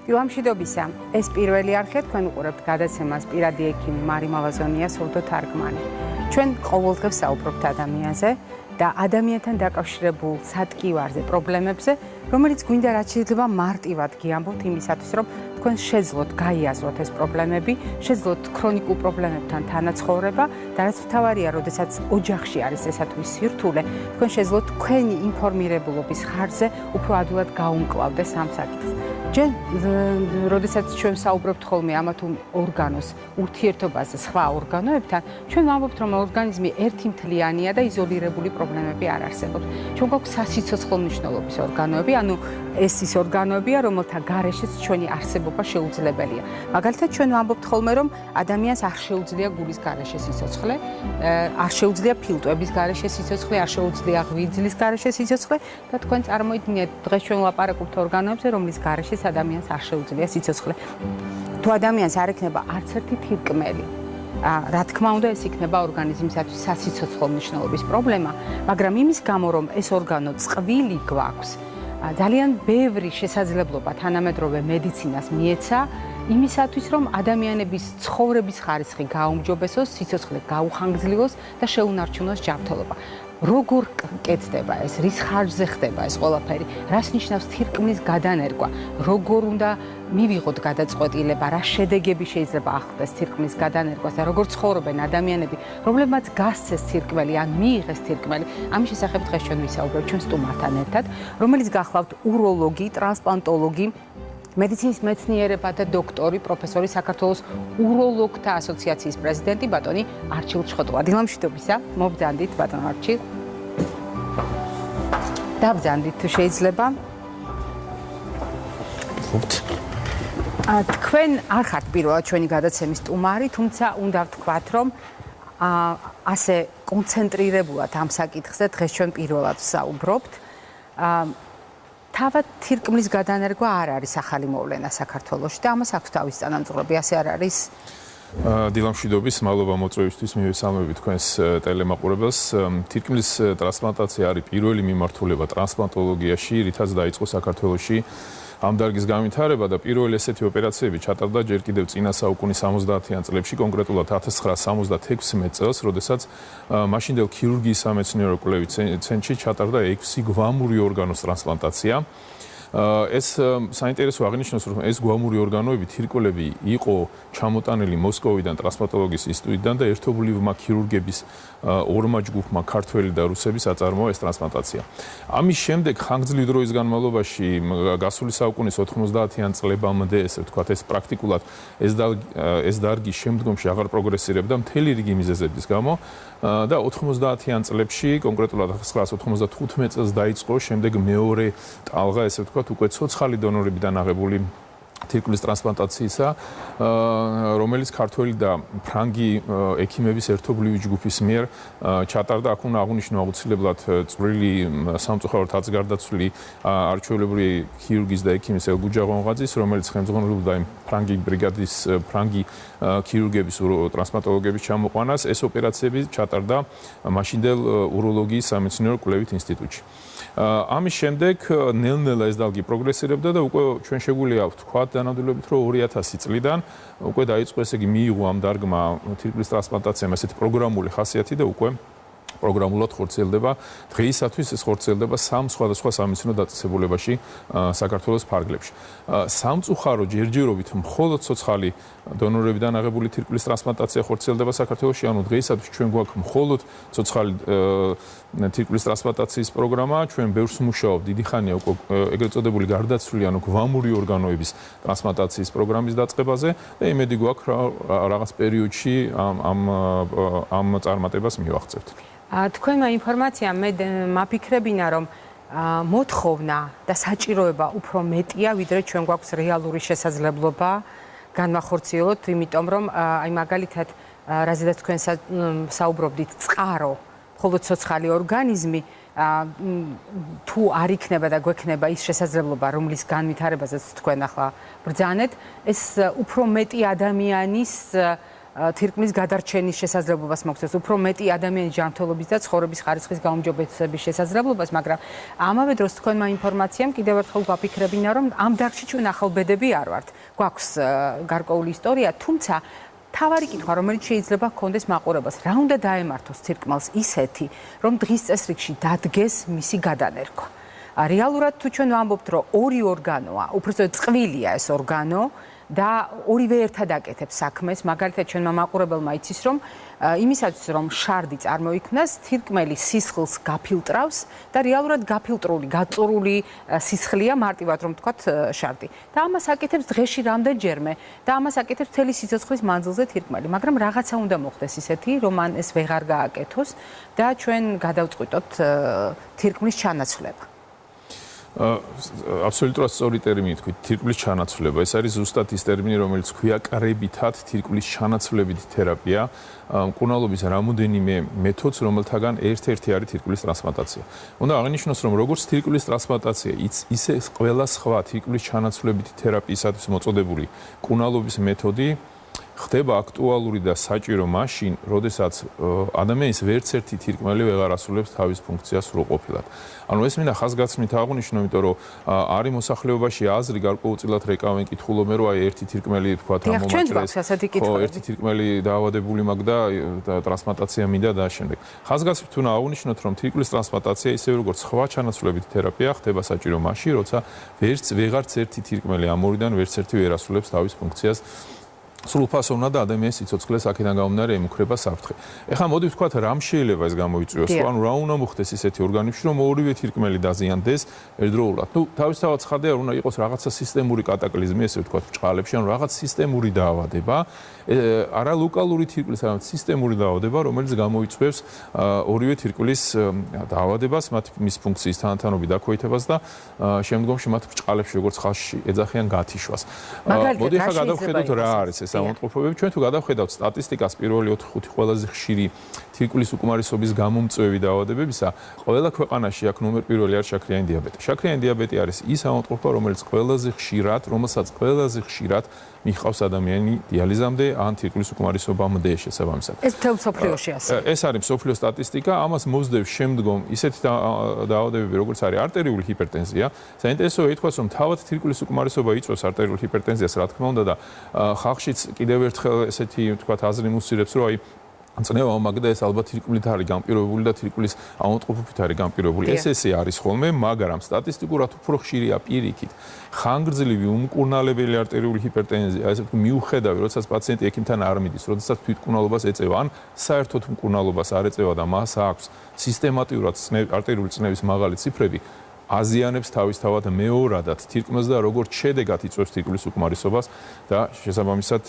დილამშვიდობისა. ეს პირველი არხია თქვენ უყურებთ გადაცემას პირადი ექიმი მარი მალაზონიას თარგმანი. ჩვენ ყოველდღეს საუბრობთ ადამიანზე და ადამიანთან დაკავშირებულ სატკივარზე, პრობლემებზე, რომელიც გვინდა რაც შეიძლება მარტივად გიამბობთ იმისათვის, რომ თქვენ შეძლოთ გაიაზროთ ეს პრობლემები, შეძლოთ ქრონიკულ პრობლემებთან თანაცხოვრება და რაც მთავარია, როდესაც ოჯახში არის ესა თუ ის სირთულე, თქვენ შეძლოთ თქვენი ინფორმირებულობის ხარჯზე უფრო ადვილად გაუმკლავდეს ამ საკითხს. ჯერ როდესაც ჩვენ საუბრობთ ხოლმე ამა თუ ორგანოს ურთიერთობაზე სხვა ორგანოებთან, ჩვენ ვამბობთ, რომ ორგანიზმი ერთმთლიანია და იზოლირებული პრობლემები არ არსებობს. ჩვენ გვაქვს სასიცოცხლო მნიშვნელობის ორგანოები, ანუ ეს ის ორგანოებია, რომელთა გარეშეც ჩვენი არსებობა შეუძლებელია. მაგალითად, ჩვენ ვამბობთ ხოლმე, რომ ადამიანს არ შეუძლია გულის გარეშე სიცოცხლე, არ შეუძლია ფილტვების გარეშე სიცოცხლე, არ შეუძლია ღვიძლის გარეშე სიცოცხლე და თქვენ წარმოიდგინეთ, დღეს ჩვენ ვლაპარაკობთ ორგანოებზე, რომლის გარეშეც ადამიანს არ შეუძლია სიცოცხლე. თუ ადამიანს არ ექნება არც ერთი თირკმელი, რა თქმა უნდა, ეს იქნება ორგანიზმისათვის სასიცოცხლო მნიშვნელობის პრობლემა, მაგრამ იმის გამო, რომ ეს ორგანო წყვილი გვაქვს, ძალიან ბევრი შესაძლებლობა თანამედროვე მედიცინას მიეცა იმისათვის, რომ ადამიანების ცხოვრების ხარისხი გაუმჯობესოს, სიცოცხლე გაუხანგრძლივოს და შეუნარჩუნოს ჯანმრთელობა. როგორ კეთდება ეს, რის ხარჯზე ხდება ეს ყველაფერი, რას ნიშნავს თირკმლის გადანერგვა, როგორ უნდა მივიღოთ გადაწყვეტილება, რა შედეგები შეიძლება ახდენს თირკმლის გადანერგვას და როგორ ცხოვრობენ ადამიანები, რომლებმაც გასცეს თირკმელი ან მიიღეს თირკმელი. ამის შესახებ დღეს ჩვენ ვისაუბრებთ ჩვენ სტუმართან ერთად, რომელიც გახლავთ უროლოგი-ტრანსპლანტოლოგი, მედიცინის მეცნიერება და დოქტორი, პროფესორი, საქართველოს უროლოგთა ასოციაციის პრეზიდენტი ბატონი არჩილ ჩხოტუა. დილამშვიდობისა, მობრძანდით ბატონ არჩილ. დაბრძანდით თუ შეიძლება. თქვენ არ ხართ პირველად ჩვენი გადაცემის სტუმარი, თუმცა უნდა ვთქვათ, რომ ასე კონცენტრირებულად ამ საკითხზე დღეს ჩვენ პირველად ვსაუბრობთ. თავად თირკმლის გადანერგვა არ არის ახალი მოვლენა საქართველოში და ამას აქვს თავის წანამძღვრები, ასე არ არის? დილამშვიდობის, მადლობა მოწვევისთვის, მივესალმებით თქვენს ტელემაყურებელს. თირკმლის ტრანსპლანტაცია არის პირველი მიმართულება ტრანსპლანტოლოგიაში, რითაც დაიწყო საქართველოში ამ დარგის განვითარება და პირველი ესეთი ოპერაციები ჩატარდა ჯერ კიდევ წინა საუკუნის 70-იან წლებში, კონკრეტულად 1976 წელს, როდესაც მაშინდელ ქირურგიის სამეცნიერო კვლევით ცენტრში ჩატარდა 6 გვამური ორგანოს ტრანსპლანტაცია. ეს საინტერესო აღნიშნავს, რომ ეს გვამური ორგანოები, თირკმლები იყო ჩამოტანილი მოსკოვიდან ტრანსპლანტოლოგიის ინსტიტუტიდან და ერთობლივმა ქირურგების ორმა ჯგუფმა, ქართველი და რუსების აწარმოა ეს ტრანსპლანტაცია. ამის შემდეგ ხანგრძლივი დროის განმავლობაში, გასული საუკუნის 90-იან წლებამდე, ესე ვთქვათ, ეს პრაქტიკულად ეს დარგი შემდგომში აღარ პროგრესირებდა მთელი რიგი მიზეზების გამო და 90-იან წლებში, კონკრეტულად 1995 წელს დაიწყო შემდეგ მეორე ტალღა, ესე ვთქვათ, უკვე ცოცხალი დონორებიდან აღებული თირკმლის ტრანსპლანტაციისა, რომელიც ქართველი და ფრანგი ექიმების ერთობლივი ჯგუფის მიერ ჩატარდა. აქ უნდა აღვნიშნო აუცილებლად წვრილი სამწუხაროდ აწგარდაცვლილი არჩეულებრივი ქირურგის და ექიმის ელგუჯაღონღაძის, რომელიც ხელმძღვანელობდა იმ ფრანგი ბრიგადის ფრანგი ქირურგების ტრანსპლანტოლოგების ჩამოყვანას. ეს ოპერაციები ჩატარდა მაშინდელ უროლოგიის სამეცნიერო კვლევით ინსტიტუტში. ამის შემდეგ ნელ-ნელა ეს დარგი პროგრესირებდა და უკვე ჩვენ შეგვიძლია ვთქვათ დანამდვილებით, რომ 2000 წლიდან უკვე დაიწყო, ესე იგი მიიღო ამ დარგმა თირკმლის ტრანსპლანტაციამ ესეთი პროგრამული ხასიათი და უკვე პროგრამულად ხორციელდება. დღეისათვის ეს ხორციელდება 3 სხვადასხვა სამეცნიერო დაწესებულებაში საქართველოს ფარგლებში. სამწუხარო ჯერჯერობით მხოლოდ ცოცხალი დონორებიდან აღებული თირკმლის ტრანსპლანტაცია ხორციელდება საქართველოში, ანუ დღეისათვის ჩვენ გვაქვს მხოლოდ ცოცხალი თირკმლის ტრანსპლანტაციის პროგრამა, ჩვენ ბევრს მუშაობ დიდი ხანია უკვე ეგრეთ წოდებული გარდაცვლილი, ანუ გვამური ორგანოების ტრანსპლანტაციის პროგრამის დაწყებაზე და იმედი გვაქვს რაღაც პერიოდში ამ წარმატებას მივაღწევთ. თქვენმა ინფორმაციამ მე მაფიქრებინა, რომ მოთხოვნა და საჭიროება უფრო მეტია, ვიდრე ჩვენ გვაქვს რეალური შესაძლებლობა განვახორციელოთ, იმიტომ რომ აი მაგალითად, რაზედაც თქვენ საუბრობდით, წყარო, მხოლოდ ცოცხალი ორგანიზმი თუ არ იქნება და გვექნება ის შესაძლებლობა, რომლის განვითარებაზეც თქვენ ახლა ბრძანეთ, ეს უფრო მეტი ადამიანის თირკმლის გადარჩენის შესაძლებლობას მოგცემს, უფრო მეტი ადამიანის ჯანმრთელობის და ცხოვრების ხარისხის გაუმჯობესების შესაძლებლობას, მაგრამ ამავე დროს თქვენმა ინფორმაციამ კიდევ ერთხელ გვაფიქრებინა, რომ ამ დარგში ჩვენ ახალბედები არ ვართ. გვაქვს გარკვეული ისტორია, თუმცა თავარი კითხვა, რომელიც შეიძლება ჰქონდეს მაყურებელს, რა უნდა დაემართოს თირკმელს ისეთი, რომ დღის წესრიგში დადგეს მისი გადანერგვა. რეალურად თუ ჩვენ ვამბობთ, რომ ორი ორგანოა, უბრალოდ წყვილია ეს ორგანო და ორივე ერთად აკეთებს საქმეს, მაგალითად ჩვენმა მაყურებელმა იცის, რომ იმისათვის რომ შარდი წარმოიქმნას, თირკმელი სისხლს გაფილტრავს და რეალურად გაფილტრული, გაწურული სისხლია მარტივად რომ თქვათ შარდი. და ამას აკეთებს დღეში რამდენჯერმე და ამას აკეთებს მთელი სიცოცხლის მანძილზე თირკმელი, მაგრამ რაღაცა უნდა მოხდეს ისეთი, რომ მან ეს ვეღარ გააკეთოს და ჩვენ გადავწყვიტოთ თირკმლის ჩანაცვლება. აბსოლუტურად სწორი ტერმინი თქვით, თირკმლის ჩანაცვლება. ეს არის ზუსტად ის ტერმინი, რომელიც ქვია კრებითად თირკმლის ჩანაცვლებითი თერაპია, მკურნალობის რამოდენიმე მეთოდს, რომელთაგან ერთ-ერთი არის თირკმლის ტრანსპლანტაცია. უნდა აღინიშნოს, რომ როგორც თირკმლის ტრანსპლანტაცია, ისე ყველა სხვა თირკმლის ჩანაცვლებითი თერაპიისათვის მოწოდებული მკურნალობის მეთოდი ხდება აქტუალური და საჭირო მაშინ, როდესაც ადამიანის ვერც ერთი თირკმელი ვეღარ ასრულებს თავის ფუნქციას სრულყოფილად. ანუ ეს მინდა ხაზგასმით აღვნიშნო, იმიტომ რომ არის მოსახლეობაში აზრი გარკვეულწილად რეკავენ კითხულობენ, რომ აი ერთი თირკმელი თქვა ამომაჭრეს, ხო, ერთი თირკმელი დაავადებული მაქვს და ტრანსპლანტაცია მინდა და შემდეგ. ხაზგასმით უნდა აღვნიშნოთ, რომ თირკმლის ტრანსპლანტაცია ისევე როგორც სხვა ჩანაცვლებითი თერაპია ხდება საჭირო მაშინ, როცა ვეღარც ერთი თირკმელი ამ ორიდან ვერც ერთი ვერ ასრულებს თავის ფუნქციას სრულფასოვნად და ადამიანის სიცოცხლეს აქედან გამომდინარე ემუქრება საფრთხე. ეხლა მოდი ვთქვათ, რამ შეიძლება ეს გამოიწვიოს, ანუ რა უნდა მოხდეს ისეთი ორგანიზმში, რომ ორივე თირკმელი დაზიანდეს ერთდროულად. ნუ თავისთავად ცხადია, უნდა იყოს რაღაცა სისტემური კატაკლიზმი, ესე ვთქვათ, ბჭყალებში, ანუ რაღაც სისტემური დაავადება, არა ლოკალური თირკმლის, არამედ სისტემური დაავადება, რომელიც გამოიწვევს ორივე თირკმლის დაავადებას, მის ფუნქციის თანდათანობით დაქვეითებას და შემდგომში მათ ბჭყალებში, როგორც ხალხში ეძახიან, გათიშვას. მოდი ახლა გადავხედოთ რა არის ეს ამოტყოფობები. ჩვენ თუ გადავხედავთ სტატისტიკას, პირველი 4-5 ყველაზე ხშირი თირკმლის უკმარისობის გამომწვევი დაავადებებისა, ყველა ქვეყანაში აქ ნომერ პირველი არის შაქრიანი დიაბეტი. შაქრიანი დიაბეტი არის ის ამოტყოფა, რომელსაც ყველაზე ხშირად მიხავს ადამიანი დიალიზამდე ან თირკმლის უკმარისობამდე შესაბამისად. ეს მთელ მსოფლიოში ასე. ეს არის მსოფლიოს სტატისტიკა, ამას მოსდევს შემდგომ ისეთი დაავადებები, როგორც არის არტერიული ჰიპერტენზია. საინტერესოა ითქვას, რომ თავად თირკმლის უკმარისობა იწვევს არტერიული ჰიპერტენზიას, რა თქმა უნდა და ხალხშიც კიდევ ერთხელ ესეთი ვთქვათ აზრი მოსცირებს, რომ აი წნევა მაგდა ეს ალბათ თირკმლით არის გამპირობებული და თირკმლის ამოტყოფობით არის გამპირობებული. ესე არის ხოლმე, მაგრამ სტატისტიკურად უფრო ხშირია პირიქით ხანგრძლივი უმკურნალებელი არტერიული ჰიპერტენზია, ესე ვთქვი, მიუხედავი, როდესაც პაციენტი ექიმთან არ მიდის, როდესაც თვითმკურნალობას ეწევა, ან საერთოდ მკურნალობას არ ეწევა და მას აქვს სისტემატურად არტერიული წნევის მაღალი ციფრები, აზიანებს თავისთავად მეორადად თირკმელს და როგორც შედეგად იწვევს თირკმლის უკმარისობას და შესაბამისად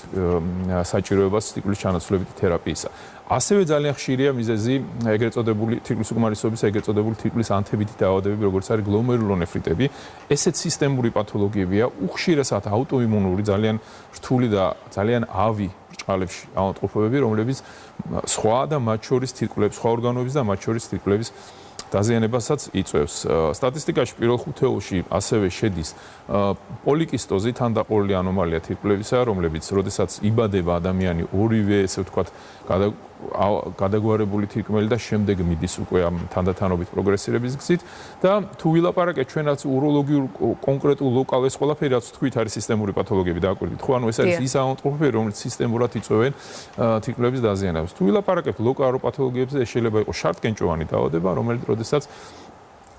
საჭიროებას თირკმლის ჩანაცვლებითი თერაპიისა. ასევე ძალიან ხშირია მიზეზი ეგრეთ წოდებული თირკმლის უკმარისობის, ეგრეთ წოდებული თირკმლის ანთებითი დაავადებები, როგორც არის გლომერულონეფრიტები. ესეც სისტემური პათოლოგიებია, უხშირესად აუტოიმუნური, ძალიან რთული და ძალიან ავი ბჭყალებში ამოტყოფობები, რომლებიც სხვა და მათ შორის თირკმლების, სხვა ორგანოების და მათ შორის თირკმლების დაზიანებასაც იწვევს. სტატისტიკაში პირველ ხუთეულში ასევე შედის პოლიკისტოზი, თანდაყოლილი ანომალია თირკმლებისა, რომლებიც როდესაც იბადება ადამიანი ორივე, ესე ვთქვათ, გადაგვარებული თირკმელი და შემდეგ მიდის უკვე ამ თანდათანობით პროგრესირების გზით და თუ ვილაპარაკეთ ჩვენაც უროლოგიურ კონკრეტულ ლოკალ ეს ყველაფერი რაც თქვით არის სისტემური პათოლოგიები დააკვირდით, ხო, ანუ ეს არის ის ამოტყოფები, რომელიც სისტემურად იწვევენ თირკმლების დაზიანებას. თუ ვილაპარაკებთ ლოკალურ პათოლოგიებზე, ეს შეიძლება იყოს შარტკენჭოვანი დაავადება, როდესაც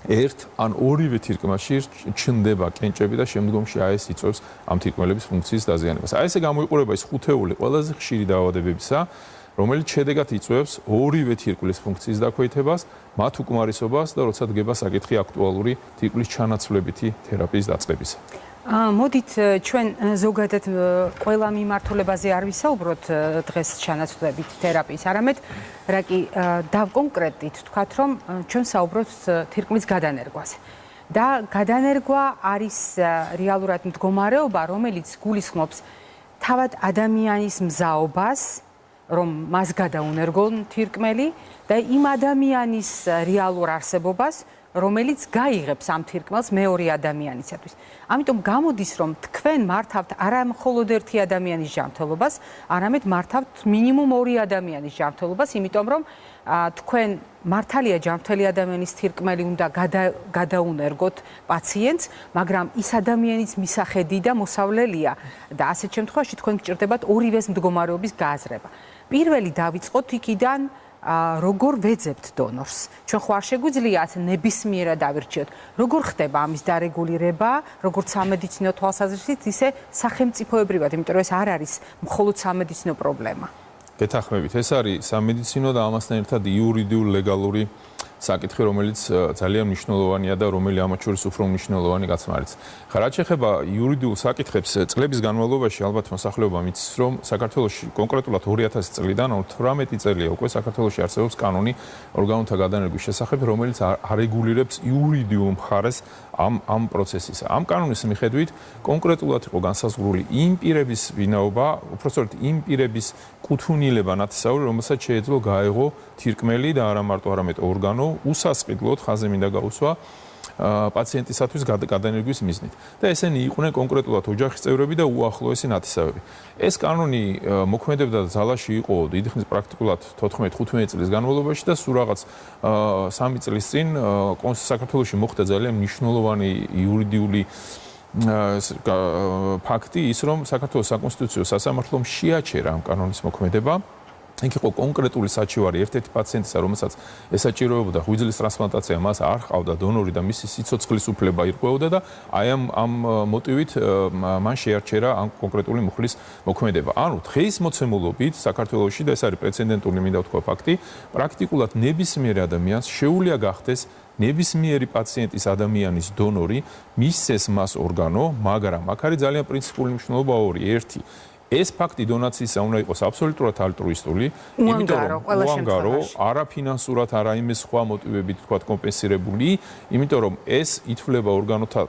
ერთ ან ორივე თირკმელში ჩნდება კენჭები და შემდგომში აი ეს იწვევს ამ თირკმელების ფუნქციის დაზიანებას. აი ესე გამოიყურება ის ხუთეული ყველაზე ხშირი დაავადებებისა, რომელიც შედეგად იწვევს ორივე თირკმლის ფუნქციის დაქვეითებას, მათ უკმარისობას და როცა დგება საკითხი აქტუალური თირკმლის ჩანაცვლებითი თერაპიის დაწყებისა. მოდით ჩვენ ზოგადად ყველა მიმართულებაზე არ ვისაუბროთ დღეს ჩანაცვლებით თერაპიის, არამედ რა კი დავკონკრეტით ვთქვათ, რომ ჩვენ საუბრობთ თირკმლის გადანერგვაზე. და გადანერგვა არის რეალურად მდგომარეობა, რომელიც გულისხმობს თავად ადამიანის მზაობას, რომ მას გადაუნერგონ თირკმელი და იმ ადამიანის რეალურ არსებობას, რომელიც გაიღებს ამ თირკმელს მეორე ადამიანისათვის. ამიტომ გამოდის, რომ თქვენ მართავთ არა მხოლოდ ერთი ადამიანის ჯანმრთელობას, არამედ მართავთ მინიმუმ ორი ადამიანის ჯანმრთელობას, იმიტომ რომ თქვენ მართალია ჯანმრთელი ადამიანის თირკმელი უნდა გადაუნერგოთ პაციენტს, მაგრამ ის ადამიანის მისახედი და მოსავლელია და ასეთ შემთხვევაში თქვენ გჭირდებათ ორივეს მდგომარეობის გააზრება. პირველი დავიწყოთ იქიდან როგორ ვეძებთ დონორს. ჩვენ ხო არ შეგვიძლია ასე ნებისმიერად ავირჩიოთ. როგორ ხდება ამის დარეგულირება, როგორც სამედიცინო თვალსაზრისით, ისე სახელმწიფოებრივად, იმიტომ რომ ეს არ არის მხოლოდ სამედიცინო პრობლემა. გეთანხმებით, ეს არის სამედიცინო და ამასთან ერთად იურიდიული ლეგალური საკითხი, რომელიც ძალიან მნიშვნელოვანია და რომელიც ამათ შორის უფრო მნიშვნელოვანი გაცმარიც. ხა რაც შეეხება იურიდიულ საკითხებს, წლების განმავლობაში ალბათ მოსახლეობამ იცის, რომ საქართველოში კონკრეტულად 2000 წლიდან 18 წელია უკვე საქართველოში არსებობს კანონი ორგანოთა გადანერგვის შესახებ, რომელიც არეგულირებს იურიდიულ მხარეს ამ პროცესის. ამ კანონის მიხედვით კონკრეტულად იყო განსაზღვრული იმ პირების ვინაობა, უпростоრად იმ პირების კუთვნილება ნათესაური, რომელსაც შეეძლო გაეღო თირკმელი და არა მარტო არამედ ორგანო უსასყიდლოდ ხაზი მინდა გაუსვა პაციენტისათვის გადანერგვის მიზნით. და ესენი იყვნენ კონკრეტულად ოჯახის წევრები და უახლოესი ნათესავები. ეს კანონი მოქმედებდა და ძალაში იყო დიდი ხნის პრაქტიკულად 14-15 წლის განმავლობაში და სულ რაღაც 3 წლის წინ საქართველოში მოხდა ძალიან მნიშვნელოვანი იურიდიული ფაქტი ის, რომ საქართველოს საკონსტიტუციო სასამართლომ შეაჩერა ამ კანონის მოქმედება. იქ იყო კონკრეტული საჩივარი ერთ-ერთი პაციენტისა, რომელსაც ესაჭიროებოდა ღვიძლის ტრანსპლანტაცია, მას არ ჰყავდა დონორი და მისი სიცოცხლის უფლება ირღვეოდა და აი ამ მოტივით მან შეარჩერა ამ კონკრეტული მუხლის მოქმედება. ანუ დღის მოცემულობით საქართველოში და ეს არის პრეცედენტული მინდა ვთქვა ფაქტი, პრაქტიკულად ნებისმიერ ადამიანს შეუძლია გახდეს ნებისმიერი პაციენტის ადამიანის დონორი, მისცეს მას ორგანო, მაგრამ აქ არის ძალიან პრინციპული მნიშვნელობა ორი. ერთი, ეს ფაქტი დონაციისა უნდა იყოს აბსოლუტურად ალტრუისტული, იმიტომ რომ უანგარო, არაფინანსურად, არა იმის სხვა მოტივებით თქვა კომპენსირებული, იმიტომ რომ ეს ითვლება ორგანოთა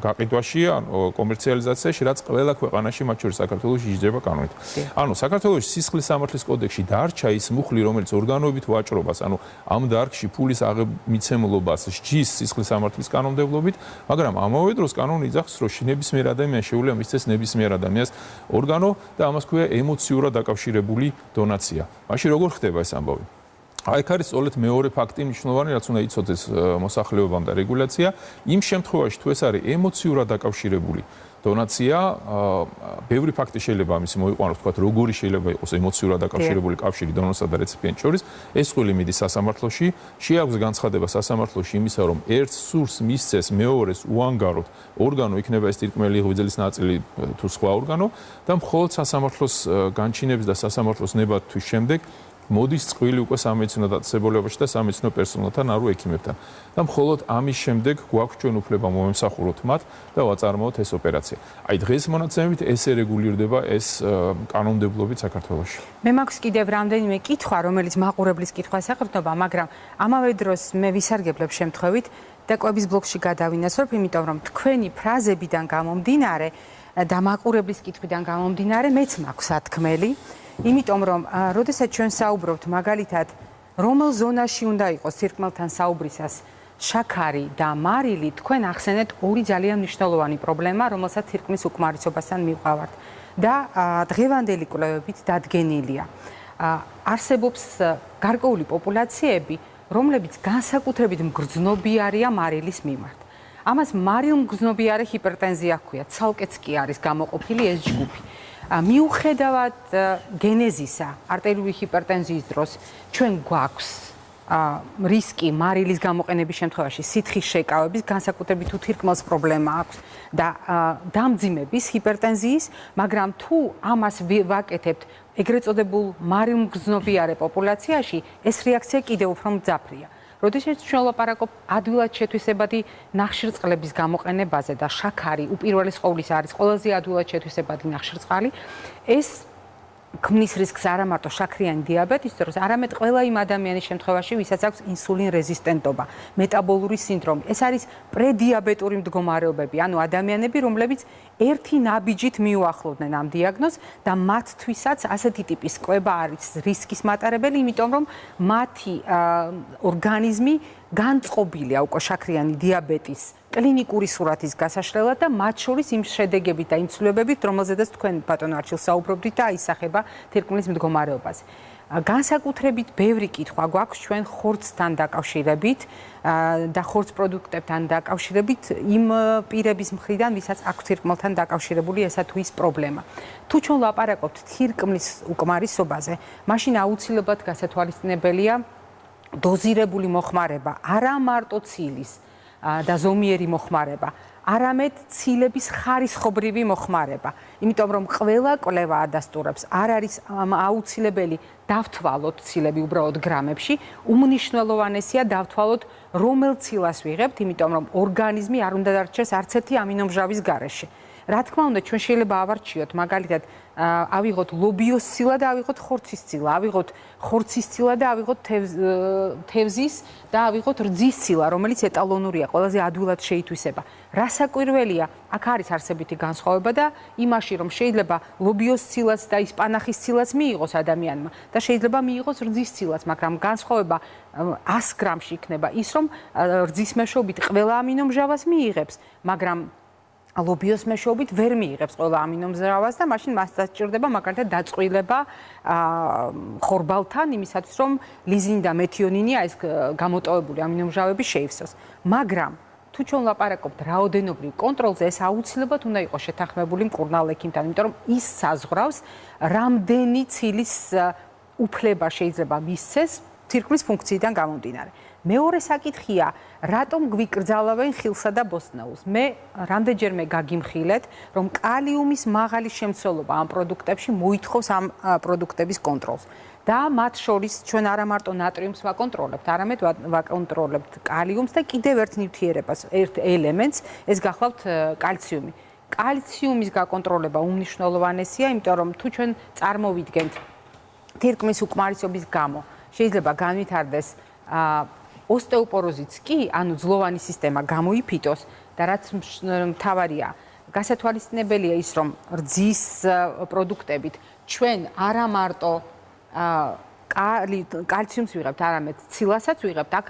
გაყიდვაში, ან კომერციალიზაციაში, რაც ყველა ქვეყანაში, მათ შორის საქართველოში იზრდება კანონით. ანუ საქართველოში სისხლის სამართლის კოდექსში დარჩა ის მუხლი, რომელიც ორგანოებით ვაჭრობას, ანუ ამ დარგში ფულის აღმიცემლობას სჯის სისხლის სამართლის კანონმდებლობით, მაგრამ ამავე დროს კანონი იძახს, რომ ნებისმიერ ადამიანს შეუძლია მისცეს ნებისმიერ ადამიანს ორგანო და ამას ქვია ემოციურად დაკავშირებული დონაცია. მაშინ როგორ ხდება ეს ამბავი? აი ეს არის სწორედ მეორე ფაქტი მნიშვნელოვანი, რაც უნდა იცოდეს მოსახლეობამ და რეგულაცია. იმ შემთხვევაში თუ ეს არის ემოციურად დაკავშირებული დონაცია, ბევრი ფაქტი შეიძლება ამის მოიყვანოს, თქვა როგორი შეიძლება იყოს ემოციურად დაკავშირებული კავშირი დონორსა და რეციპიენტს შორის. ეს ყველი მიდის სასამართლოში, შეაქვს განცხადება სასამართლოში იმისა, რომ ერთ სურს მისცეს მეორეს უანგაროდ ორგანო, იქნება ეს თირკმელი, ღვიძლის ნაწილი თუ სხვა ორგანო და მხოლოდ სასამართლოს განჩინების და სასამართლოს ნებათვის შემდეგ მოდის წყვილი უკვე სამედიცინო დაწესებულებაში და სამედიცინო პერსონალთან, არო ექიმებთან. და მხოლოდ ამის შემდეგ გვაქვს ჩვენ უფლება მომემსახუროთ მათ და ვაწარმოოთ ეს ოპერაცია. აი დღეს მონაცემებით ესე რეგულირდება ეს კანონმდებლობით საქართველოში. მე მაქვს კიდევ რამდენიმე კითხვა, რომელიც მაყურებლის კითხვას ეყრდნობა, მაგრამ ამავე დროს მე ვისარგებლებ შემთხვევით და კვების ბლოკში გადავინაცვლებ, იმიტომ რომ თქვენი ფრაზებიდან გამომდინარე და მაყურებლის კითხვიდან გამომდინარე, მეც მაქვს სათქმელი. იმიტომ რომ, როდესაც ჩვენ საუბრობთ მაგალითად, რომელ ზონაში უნდა იყოს თირკმელთან საუბრისას შაქარი და მარილი, თქვენ ახსენეთ ორი ძალიან მნიშვნელოვანი პრობლემა, რომელსაც თირკმლის უკმარისობასთან მივყავართ და დღევანდელი კვლევებით დადგენილია. არსებობს გარკვეული პოპულაციები, რომლებიც განსაკუთრებით მგრძნობიარეა მარილის მიმართ. ამას მარილმგრძნობიარე ჰიპერტენზია ჰქვია, ცალკეც კი არის გამოყოფილი ეს ჯგუფი. მიუხედავად გენეზისა, არტერიული ჰიპერტენზიის დროს ჩვენ გვაქვს რისკი მარილის გამოყენების შემთხვევაში სითხის შეკავების, განსაკუთრებით თუ თირკმელს პრობლემა აქვს და დამძიმების ჰიპერტენზიის, მაგრამ თუ ამას ვაკეთებთ ეგრეთ წოდებულ მარილმგრძნობიარე პოპულაციაში, ეს რეაქცია კიდევ უფრო მძაფრია. როდესაც ჩვენ ვლაპარაკობთ ადვილად შეთვისებადი ნახშირწყლების გამოყენებაზე და შაქარი უპირველეს ყოვლისა არის ყველაზე ადვილად შეთვისებადი ნახშირწყალი, ეს ქმნის რისკს არა მარტო შაქრიანი დიაბეტის დროს, არამედ ყველა იმ ადამიანის შემთხვევაში, ვისაც აქვს ინსულინ რეზისტენტობა, მეტაბოლური სინდრომი. ეს არის პრედიაბეტური მდგომარეობები, ანუ ადამიანები, რომლებიც ერთი ნაბიჯით მიუახლოვდნენ ამ დიაგნოზს და მათთვისაც ასეთი ტიპის კვება არის რისკის მატარებელი, იმიტომ რომ მათი ორგანიზმი განწყობილია უკვე შაქრიანი დიაბეტის კლინიკური სურათის გასაშლელად და მათ შორის იმ შედეგებით და იმ ცვლილებებით, რომელზედაც თქვენ ბატონო არჩილ საუბრობდით და აისახება თირკმლის მდგომარეობაზე. განსაკუთრებით ბევრი კითხვა გვაქვს ჩვენ ხორცთან დაკავშირებით და ხორც პროდუქტებთან დაკავშირებით იმ პირების მხრიდან, ვისაც აქვს თირკმელთან დაკავშირებული ესა თუ ის პრობლემა. თუ ჩვენ ლაპარაკობთ თირკმლის უკმარისობაზე, მაშინ აუცილებლად გასათვალისწინებელია დოზირებული მოხმარება, არა მარტო ცილის და ზომიერი მოხმარება, არამედ ცილების ხარისხობრივი მოხმარება. იმიტომ რომ ყველა კვლევა ადასტურებს, არ არის აუცილებელი დავთვალოთ ცილები უბრალოდ გრამებში, უმნიშვნელოვანესია დავთვალოთ რომელ ცილას ვიღებთ, იმიტომ რომ ორგანიზმი არ უნდა დარჩეს არც ერთი ამინომჟავის გარეშე. რა თქმა უნდა, ჩვენ შეიძლება ავარჩიოთ, მაგალითად, ავიღოთ ლობიოს ცილა და ავიღოთ ხორცის ცილა, ავიღოთ ხორცის ცილა და ავიღოთ თევზის და ავიღოთ რძის ცილა, რომელიც ეტალონურია, ყველაზე ადვილად შეითვისება. რასაკვირველია, აქ არის არსებითი განსხვავება და იმაში, რომ შეიძლება ლობიოს ცილაც და ისპანახის ცილაც მიიღოს ადამიანმა და შეიძლება მიიღოს რძის ცილაც, მაგრამ განსხვავება 100 გრამში იქნება ის, რომ რძის მეშვეობით ყველა ამინომჟავას მიიღებს, მაგრამ ლობიოს მეშვეობით ვერ მიიღებს ყველა ამინომჟავას და მაშინ მას დასჭირდება მაგალითად დაწყვილება ხორბალთან იმისათვის რომ ლიზინი და მეთიონინი ეს გამოტოვებული ამინომჟავები შეივსოს. მაგრამ თუ ჩვენ ლაპარაკობთ რაოდენობრივ კონტროლზე, ეს აუცილებლად უნდა იყოს შეთანხმებული მკურნალ ექიმთან, იმიტომ რომ ის საზღვრავს რამდენი ცილის უფლება შეიძლება მისცეს თირკმლის ფუნქციიდან გამომდინარე. მეორე საკითხია, რატომ გვიკრძალავენ ხილსა და ბოსტნეულს? მე რამდენჯერმე გაგიმხილეთ, რომ კალიუმის მაღალი შემცველობა ამ პროდუქტებში მოითხოვს ამ პროდუქტების კონტროლს. და მათ შორის ჩვენ არა მარტო ნატრიუმს ვაკონტროლებთ, არამედ ვაკონტროლებთ კალიუმს და კიდევ ერთ ნივთიერებას, ერთ ელემენტს, ეს გახლავთ კალციუმი. კალციუმის გაკონტროლება უმნიშვნელოვანესია, იმიტომ რომ თუ ჩვენ წარმოვიდგენთ თირკმლის უკმარისობის გამო, შეიძლება განვითარდეს ოსტეოპოროზიც კი, ანუ ძლოვანი სისტემა გამოიფიტოს და რაც მთავარია, გასათვალისწინებელია ის, რომ რძის პროდუქტებით ჩვენ არა მარტო კალციუმს ვიღებთ, არამედ ცილასაც ვიღებთ, აქ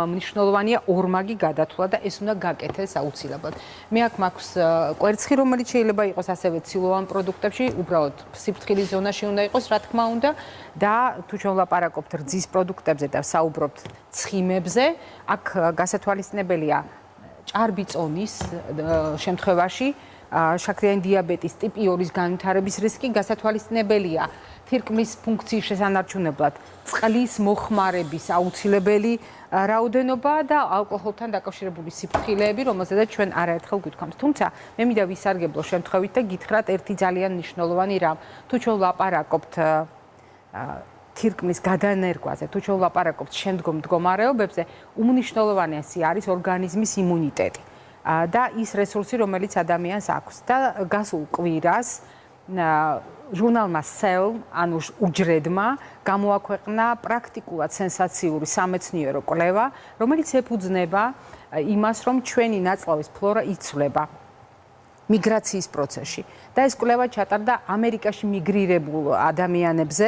მნიშვნელოვანია ორმაგი გადათვლა და ეს უნდა გაკეთდეს აუცილებლად. მე აქ მაქვს კვერცხი, რომელიც შეიძლება იყოს ასევე ცილოვან პროდუქტებში, უბრალოდ სიფრთხილის ზონაში უნდა იყოს, რა თქმა უნდა, და თუ ჩვენ ვლაპარაკობთ რძის პროდუქტებზე და საუბრობთ ცხიმებზე, აქ გასათვალისწინებელია ჭარბი წონის შემთხვევაში შაქრიანი დიაბეტის ტიპი 2-ის განვითარების რისკი გასათვალისწინებელია თირკმლის ფუნქციის შესანარჩუნებლად წყლის მოხმარების აუცილებელი რაოდენობა და ალკოჰოლთან დაკავშირებული სიფრთხილეები, რომელზედაც ჩვენ არაერთხელ გვითქვამთ. თუმცა მე მინდა ვისარგებლო შემთხვევით და გითხრათ ერთი ძალიან მნიშვნელოვანი რამ. თუ ჩვენ ვლაპარაკობთ თირკმლის გადანერგვაზე, თუ ჩვენ ვლაპარაკობთ შემდგომ მდგომარეობებზე, უმნიშვნელოვანესი არის ორგანიზმის იმუნიტეტი და ის რესურსი, რომელიც ადამიანს აქვს. და გასულ კვირას ჟურნალმა Cell, ანუ უჯრედმა, გამოაქვეყნა პრაქტიკულად სენსაციური სამეცნიერო კვლევა, რომელიც ეფუძნება იმას, რომ ჩვენი ნაწლავის ფლორა იცვლება მიგრაციის პროცესში. და ეს კვლევა ჩატარდა ამერიკაში მიგრირებულ ადამიანებზე.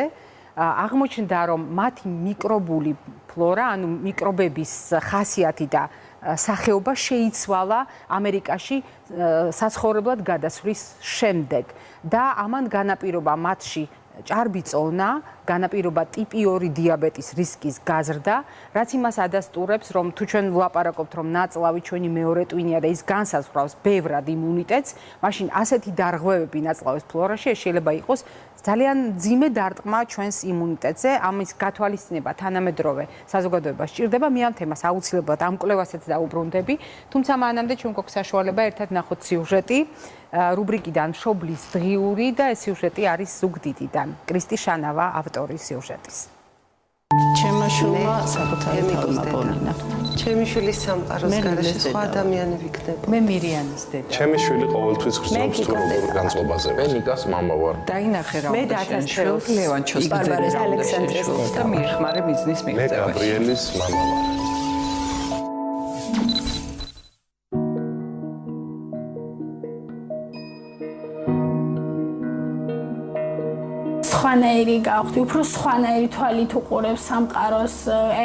აღმოჩნდა, რომ მათი მიკრობული ფლორა, ანუ მიკრობების ხასიათი და სახეობა შეიცვალა ამერიკაში საცხოვრებლად გადასვლის შემდეგ და ამან განაპირობა მათში ჭარბი წონა, განაპირობა ტიპი 2 დიაბეტის რისკის გაზრდა, რაც იმას ადასტურებს, რომ თუ ჩვენ ვლაპარაკობთ, რომ ნაწლავი ჩვენი მეორე ტვინია და ის განსაზღვრავს ბევრად იმუნიტეტს, მაშინ ასეთი დარღვევები ნაწლავის ფლორაში შეიძლება იყოს ძალიან მძიმე დარტყმა ჩვენს იმუნიტეტზე. ამის გათვალისწინება თანამედროვე საზოგადოებას სჭირდება. მე ამ თემას აუცილებლად ამ კვლევასაც დაუბრუნდები, თუმცა მანამდე ჩვენ გვაქვს საშუალება ერთად ნახოთ სიუჟეტი რუბრიკიდან მშობლის დღიური და ეს სიუჟეტი არის ზუგდიდიდან. კრისტი შანავა ავტორი სიუჟეტის. ჩემმა შვილმა საკუთარი თავი მაპოვნა. ჩემი შვილი სამყაროს გარეშე სხვა ადამიანი ვიქნება. მე მირიანის დედა. ჩემი შვილი ყოველთვის ხსნობს თუ როგორ განწყობაზე. მე ნიკას მამა ვარ. დაინახე რა. მე დათაშროს ლევანჩოს ბარბარეს ალექსანდრეს და მიხმარე მიზნის მე მიღწევაში. გაბრიელის მამა ვარ. სხვანაირი გავხდი, უფრო სხვანაირი თვალით უყურებს სამყაროს.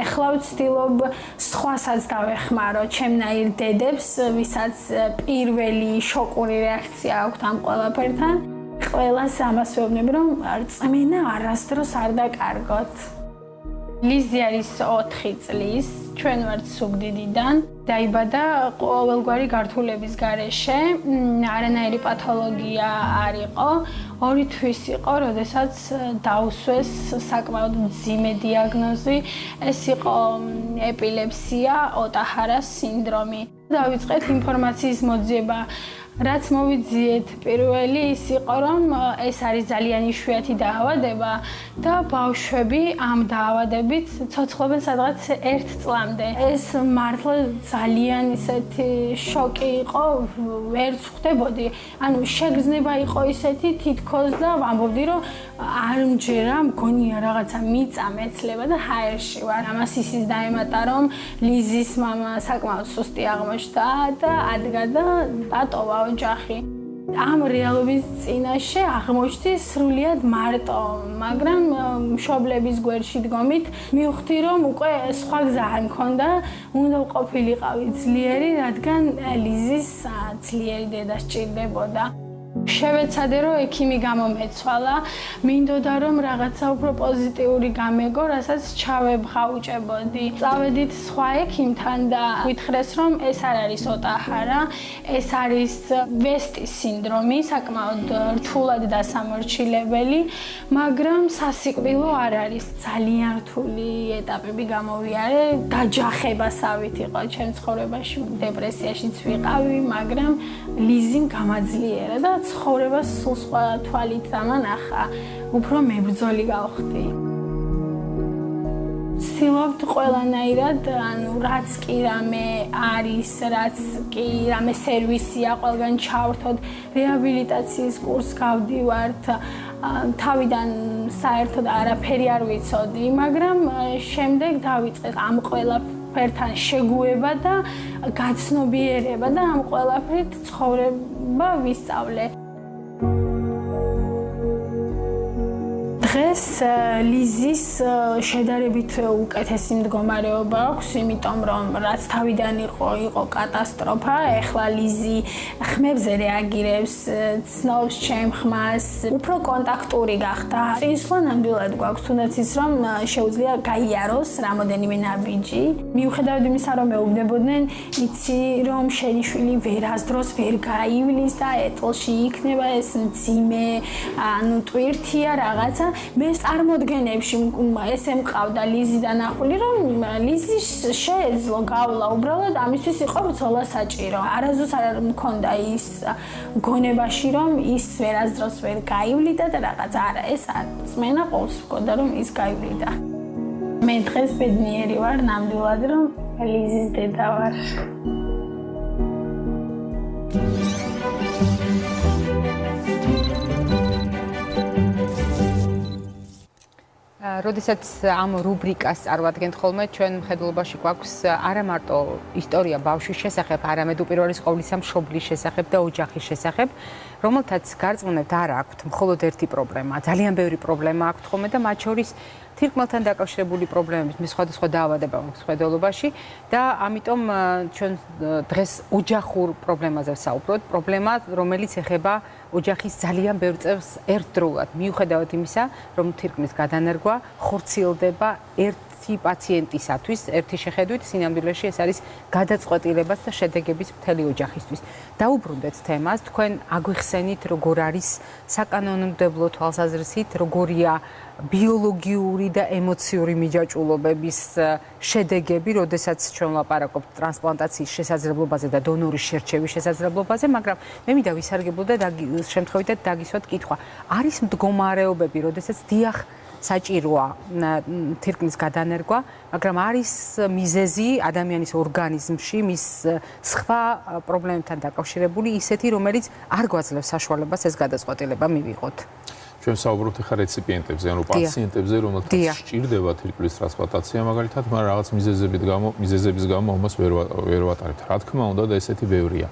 ეხლა ვცდილობ სხვასაც დავეხმარო, ჩემნაირ დედებს, ვისაც პირველი შოკური რეაქცია აქვთ ამ ყველაფერთან. ყველას ამას ვეუბნები, რომ რწმენა არასდროს არ დაკარგოთ. ლიზი არის 4 წლის, ჩვენ ვართ სუგდიდიდან. დაიბადა ყოველგვარი გართულების გარეშე, არანაირი პათოლოგია არ იყო. 2 თვის იყო, როდესაც დაუსვეს საკმაოდ მძიმე დიაგნოზი. ეს იყო ეპილეფსია, ოტაჰარას სინდრომი. დავიწყეთ ინფორმაციის მოძიება. რაც მოვიძიეთ პირველი ის იყო, რომ ეს არის ძალიან იშვიათი დაავადება და ბავშვები ამ დაავადებით ცოცხლობენ სადღაც 1 წლამდე. ეს მართლა ძალიან ისეთი შოკი იყო, ვერც ხვდებოდი. ანუ შეგრძნება იყო ისეთი თითქოს და ვამბობდი, რომ არ მჯერა, მგონია რაღაცა მიწა მეცლება და ჰაერში ვარ. ამას ისიც დაემატა, რომ ლიზის მამა საკმაოდ სუსტი აღმოჩნდა და ადგა და დატოვა ოჯახი. ამ რეალობის წინაშე აღმოჩნდი სრულიად მარტო, მაგრამ მშობლების გვერდში დგომით მივხვდი, რომ უკვე სხვა გზა არ მქონდა, უნდა ყოფილიყავი ძლიერი, რადგან ლიზის ძლიერი დედა სჭირდებოდა. შევეცადე, რომ ექიმი გამომეცვალა, მინდოდა, რომ რაღაცა უფრო პოზიტიური გამეგო, რასაც ჩავებღაუჭებოდი. წავედით სხვა ექიმთან და ვითხრეს, რომ ეს არ არის ოტაჰარა, ეს არის ვესტის სინდრომი, საკმაოდ რთულად დასამორჩილებელი, მაგრამ სასიკვდილო არ არის. ძალიან რთული ეტაპები გამოვიარე, დაჯახებასავით იყო ჩემ ცხოვრებაში, დეპრესიაშიც ვიყავი, მაგრამ ლიზიმ გამაძლიერა და ცხოვრებას სულ სხვა თვალით დამანახა, უფრო მებრძოლი გავხდი. ვცდილობთ ყველანაირად, ანუ რაც კი რამე არის, რაც კი რამე სერვისია, ყველგან ჩავრთოთ, რეაბილიტაციის კურსს გავდივართ. თავიდან საერთოდ არაფერი არ ვიცოდი, მაგრამ შემდეგ დავიწყეთ ამ ყველაფერთან შეგუება და გაცნობიერება და ამ ყველაფრით ცხოვრება ვისწავლე. დღეს ლიზის შედარებით უკეთესი მდგომარეობა აქვს, იმიტომ რომ რაც თავიდან იყო კატასტროფა, ეხლა ლიზი ხმებზე რეაგირებს, ცნობს ჩემ ხმას, უფრო კონტაქტური გახდა. წინსვლა ნამდვილად გვაქვს, თუნდაც ის რომ შეუძლია გაიაროს რამოდენიმე ნაბიჯი. მიუხედავად იმისა, რომ მეუბნებოდნენ, იცი რომ შენი შვილი ვერასდროს ვერ გაივლის და ეტლში იქნება, ეს მძიმე, ანუ ტვირთია რაღაცა. მე წარმოდგენებში ესე მყავდა ლიზი დანახული, რომ ლიზი შეეძლო გავლა, უბრალოდ ამისთვის იყო ბრძოლა საჭირო. არასდროს არ მქონდა ის გონებაში, რომ ის ვერასდროს ვერ გაივლიდა და რაღაც არა, ეს წმენა ყოველს მქონდა, რომ ის გაივლიდა. მე დღეს ბედნიერი ვარ ნამდვილად, რომ ლიზის დედა ვარ. როდესაც ამ რუბრიკას წარვადგენთ ხოლმე, ჩვენ მხედველობაში გვაქვს არა მარტო ისტორია ბავშვის შესახებ, არამედ უპირველეს ყოვლისა მშობლის შესახებ და ოჯახის შესახებ, რომელთაც გარწმუნებთ არ აქვთ მხოლოდ ერთი პრობლემა, ძალიან ბევრი პრობლემა აქვთ ხოლმე და მათ შორის თირკმელთან დაკავშირებული პრობლემების მე სხვადასხვა დაავადება მაქვს მხედველობაში და ამიტომ ჩვენ დღეს ოჯახურ პრობლემაზე ვსაუბრობთ, პრობლემა, რომელიც ეხება ოჯახის ძალიან ბევრ წევრს ერთდროულად, მიუხედავად იმისა, რომ თირკმლის გადანერგვა ხორციელდება ერთი პაციენტისათვის, ერთი შეხედვით, სინამდვილეში ეს არის გადაწყვეტილებაც და შედეგების მთელი ოჯახისთვის. დაუბრუნდეთ თემას, თქვენ აგვიხსენით, როგორ არის საკანონმდებლო თვალსაზრისით, როგორია ბიოლოგიური და ემოციური მიჯაჭვულობების შედეგები, როდესაც ჩვენ ვლაპარაკობთ ტრანსპლანტაციის შესაძლებლობაზე და დონორის შერჩევის შესაძლებლობაზე, მაგრამ მე მინდა ვისარგებლო და შემთხვევით დაგისვათ კითხვა. არის მდგომარეობები, როდესაც დიახ საჭიროა თირკმლის გადანერგვა, მაგრამ არის მიზეზი ადამიანის ორგანიზმში, მის სხვა პრობლემებთან დაკავშირებული ისეთი, რომელიც არ გვაძლევს საშუალებას ეს გადაწყვეტილება მივიღოთ. ჩვენ საუბრობთ ახლა რეციპიენტებზე, ანუ პაციენტებზე, რომელთაც სჭირდება თირკმლის ტრანსპლანტაცია, მაგალითად, მაგრამ რაღაც მიზეზების გამო ამას ვერ ვატარებთ. რა თქმა უნდა და ესეთი ბევრია.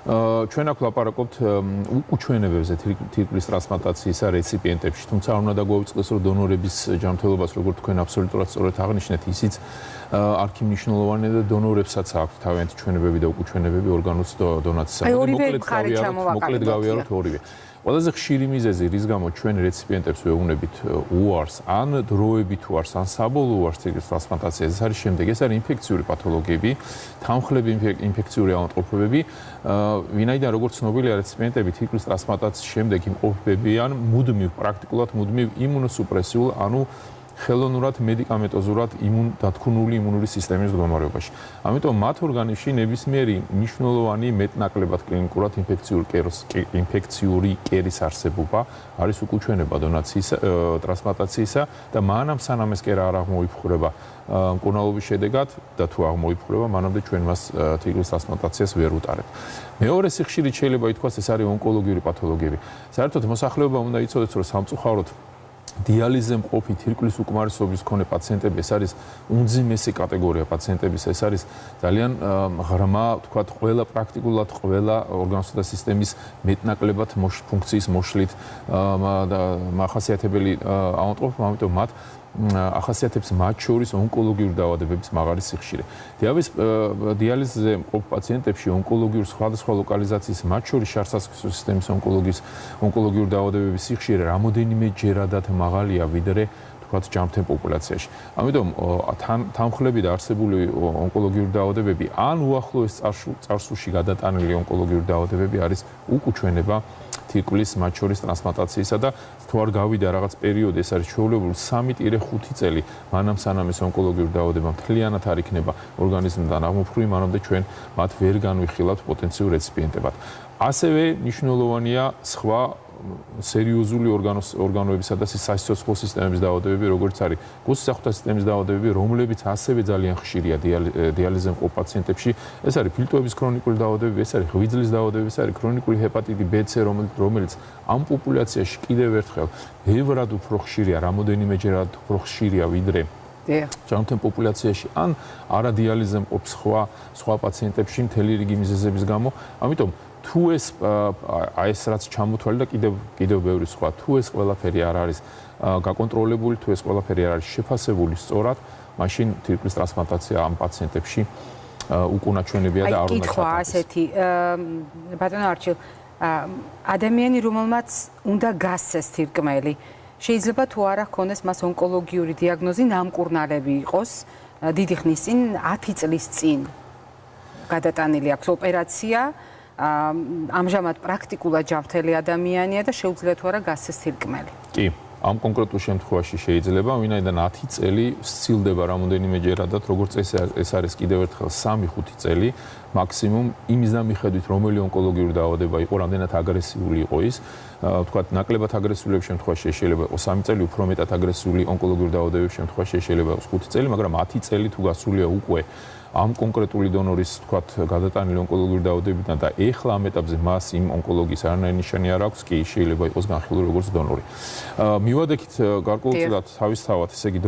ჩვენ აქ ვლაპარაკობთ უკუჩვენებებზე თირკმლის ტრანსპლანტაციისა რეციპიენტებში, თუმცა არ უნდა დაგვაუწყდეს, რომ დონორების ჯანმრთელობას, როგორც თქვენ აბსოლუტურად სწორად აღნიშნეთ, ისიც არქი მნიშვნელოვანია და დონორებსაც აქვთ თავიანთი ჩვენებები და უკუჩვენებები ორგანოს დონაციისას. მოკლედ გავიაროთ ორივე. ყველაზე ხშირი მიზეზი, რის გამო ჩვენ რეციპიენტებს ვეუბნებით უარს, ან დროებით უარს, ან საბოლოო უარს თირკმლის ტრანსპლანტაციაზე, ეს არის შემდეგ, ეს არის ინფექციური პათოლოგიები, თანმხლები ინფექციური ავადმყოფობები, ვინაიდან როგორც ცნობილია რეციპიენტები თირკმლის ტრანსპლანტაციის შემდეგ იმყოფებიან პრაქტიკულად მუდმივ იმუნოსუპრესიულ, ანუ ხელოვნურად მედიკამენტოზურად დათქუნული იმუნური სისტემის მდგომარეობაში. ამიტომ მათ ორგანიზმში ნებისმიერი მნიშვნელოვანი მეტნაკლებად კლინიკურად ინფექციური კერის არსებობა არის უკუჩვენება დონაციის ტრანსპლანტაციისა და მანამ სანამ ეს კერა არ აღმოიფხვრება მკურნალობის შედეგად და თუ აღმოიფხვრება, მანამდე ჩვენ მას თირკმლის ტრანსპლანტაციას ვერ უტარებთ. მეორე სიხშირით შეიძლება ითქვას, ეს არის ონკოლოგიური პათოლოგიები. საერთოდ მოსახლეობა უნდა იცოდეს, რომ სამწუხაროდ დიალიზზე მყოფი თირკმლის უკმარისობის მქონე პაციენტები, ეს არის უმძიმესი კატეგორია პაციენტების, ეს არის ძალიან ღრმა, თქვათ, პრაქტიკულად ყველა ორგანოსა და სისტემის მეტნაკლებად ფუნქციის მოშლით მახასიათებელი ავადმყოფობა, ამიტომ მათ ახასიათებს მათ შორის ონკოლოგიური დაავადებების მაღალი სიხშირე. დიალიზზე მყოფ პაციენტებში ონკოლოგიური სხვადასხვა ლოკალიზაციის, მათ შორის შარსასქესო სისტემის ონკოლოგიური დაავადებების სიხშირე რამოდენიმე ჯერადად მაღალია ვიდრე თქვათ ჯამთენ პოპულაციაში. ამიტომ თანმხლები და არსებული ონკოლოგიური დაავადებები ან უახლოეს წარსულში გადატანილი ონკოლოგიური დაავადებები არის უკუჩვენება თირკმლის მათ შორის ტრანსპლანტაციისა და თუ არ გავიდა რაღაც პერიოდი, ეს არის ჩვეულებრივ 3-5 წელი, მანამ სანამ ეს ონკოლოგიური დაავადება მთლიანად არ იქნება ორგანიზმიდან აღმოფხვრივი, მანამდე ჩვენ მათ ვერ განვიხილავთ პოტენციურ რეციპიენტებად. ასევე მნიშვნელოვანია სხვა სერიოზული ორგანოებისა და სასიცოცხლო სისტემების დაავადებები, როგორც არის გულსახუთა სისტემის დაავადებები, რომლებიც ასევე ძალიან ხშირია დიალიზზე მყოფ პაციენტებში. ეს არის ფილტვების ქრონიკული დაავადებები, ეს არის ღვიძლის დაავადებები, ეს არის ქრონიკული ჰეპატიტი B-C, რომელიც ამ პოპულაციაში კიდევ ერთხელ ბევრად უფრო ხშირია, რამოდენიმეჯერად უფრო ხშირია ვიდრე ჯამთენ პოპულაციაში ან არადიალიზზე მყოფ სხვა პაციენტებში მთელი რიგი მიზეზების გამო. ამიტომ თუ ეს რაც ჩამოთვალი და კიდევ ბევრი სხვა, თუ ეს ყველაფერი არ არის გაკონტროლებული, თუ ეს ყველაფერი არ არის შეფასებული სწორად, მაშინ თირკმლის ტრანსპლანტაცია ამ პაციენტებში უკუნაჩვენებია და არ უნდა კითხვა ასეთი, ბატონო არჩილ, ადამიანი, რომელმაც უნდა გასცეს თირკმელი, შეიძლება თუ არა ჰქონდეს მას ონკოლოგიური დიაგნოზი, ნამკურნალები იყოს, დიდი ხნის წინ, 10 წლის წინ გადატანილი აქვს ოპერაცია, ამჟამად პრაქტიკულად ჯანმრთელი ადამიანია და შეუძლია თუ არა გასცეს თირკმელი. კი, ამ კონკრეტულ შემთხვევაში შეიძლება, ვინაიდან 10 წელი სცილდება რამოდენიმეჯერადად, როგორც ეს არის კიდევ ერთხელ 3-5 წელი მაქსიმუმ, იმის და მიხედვით, რომელი ონკოლოგიური დაავადება იყო, რამდენად აგრესიული იყო ის, თქვათ, ნაკლებად აგრესიულების შემთხვევაში შეიძლება იყოს 3 წელი, უფრო მეტად აგრესიული ონკოლოგიური დაავადებების შემთხვევაში შეიძლება იყოს 5 წელი, მაგრამ 10 წელი თუ გასულია უკვე ამ კონკრეტული დონორის, თქვათ, გადატანილი ონკოლოგიური დაავადებიდან და ეხლა ამ ეტაპზე მას იმ ონკოლოგიის არანაირი ნიშანი არ აქვს, კი შეიძლება იყოს განხილული როგორც დონორი. მივადექით გარკვეულწილად თავისთავად, ესე იგი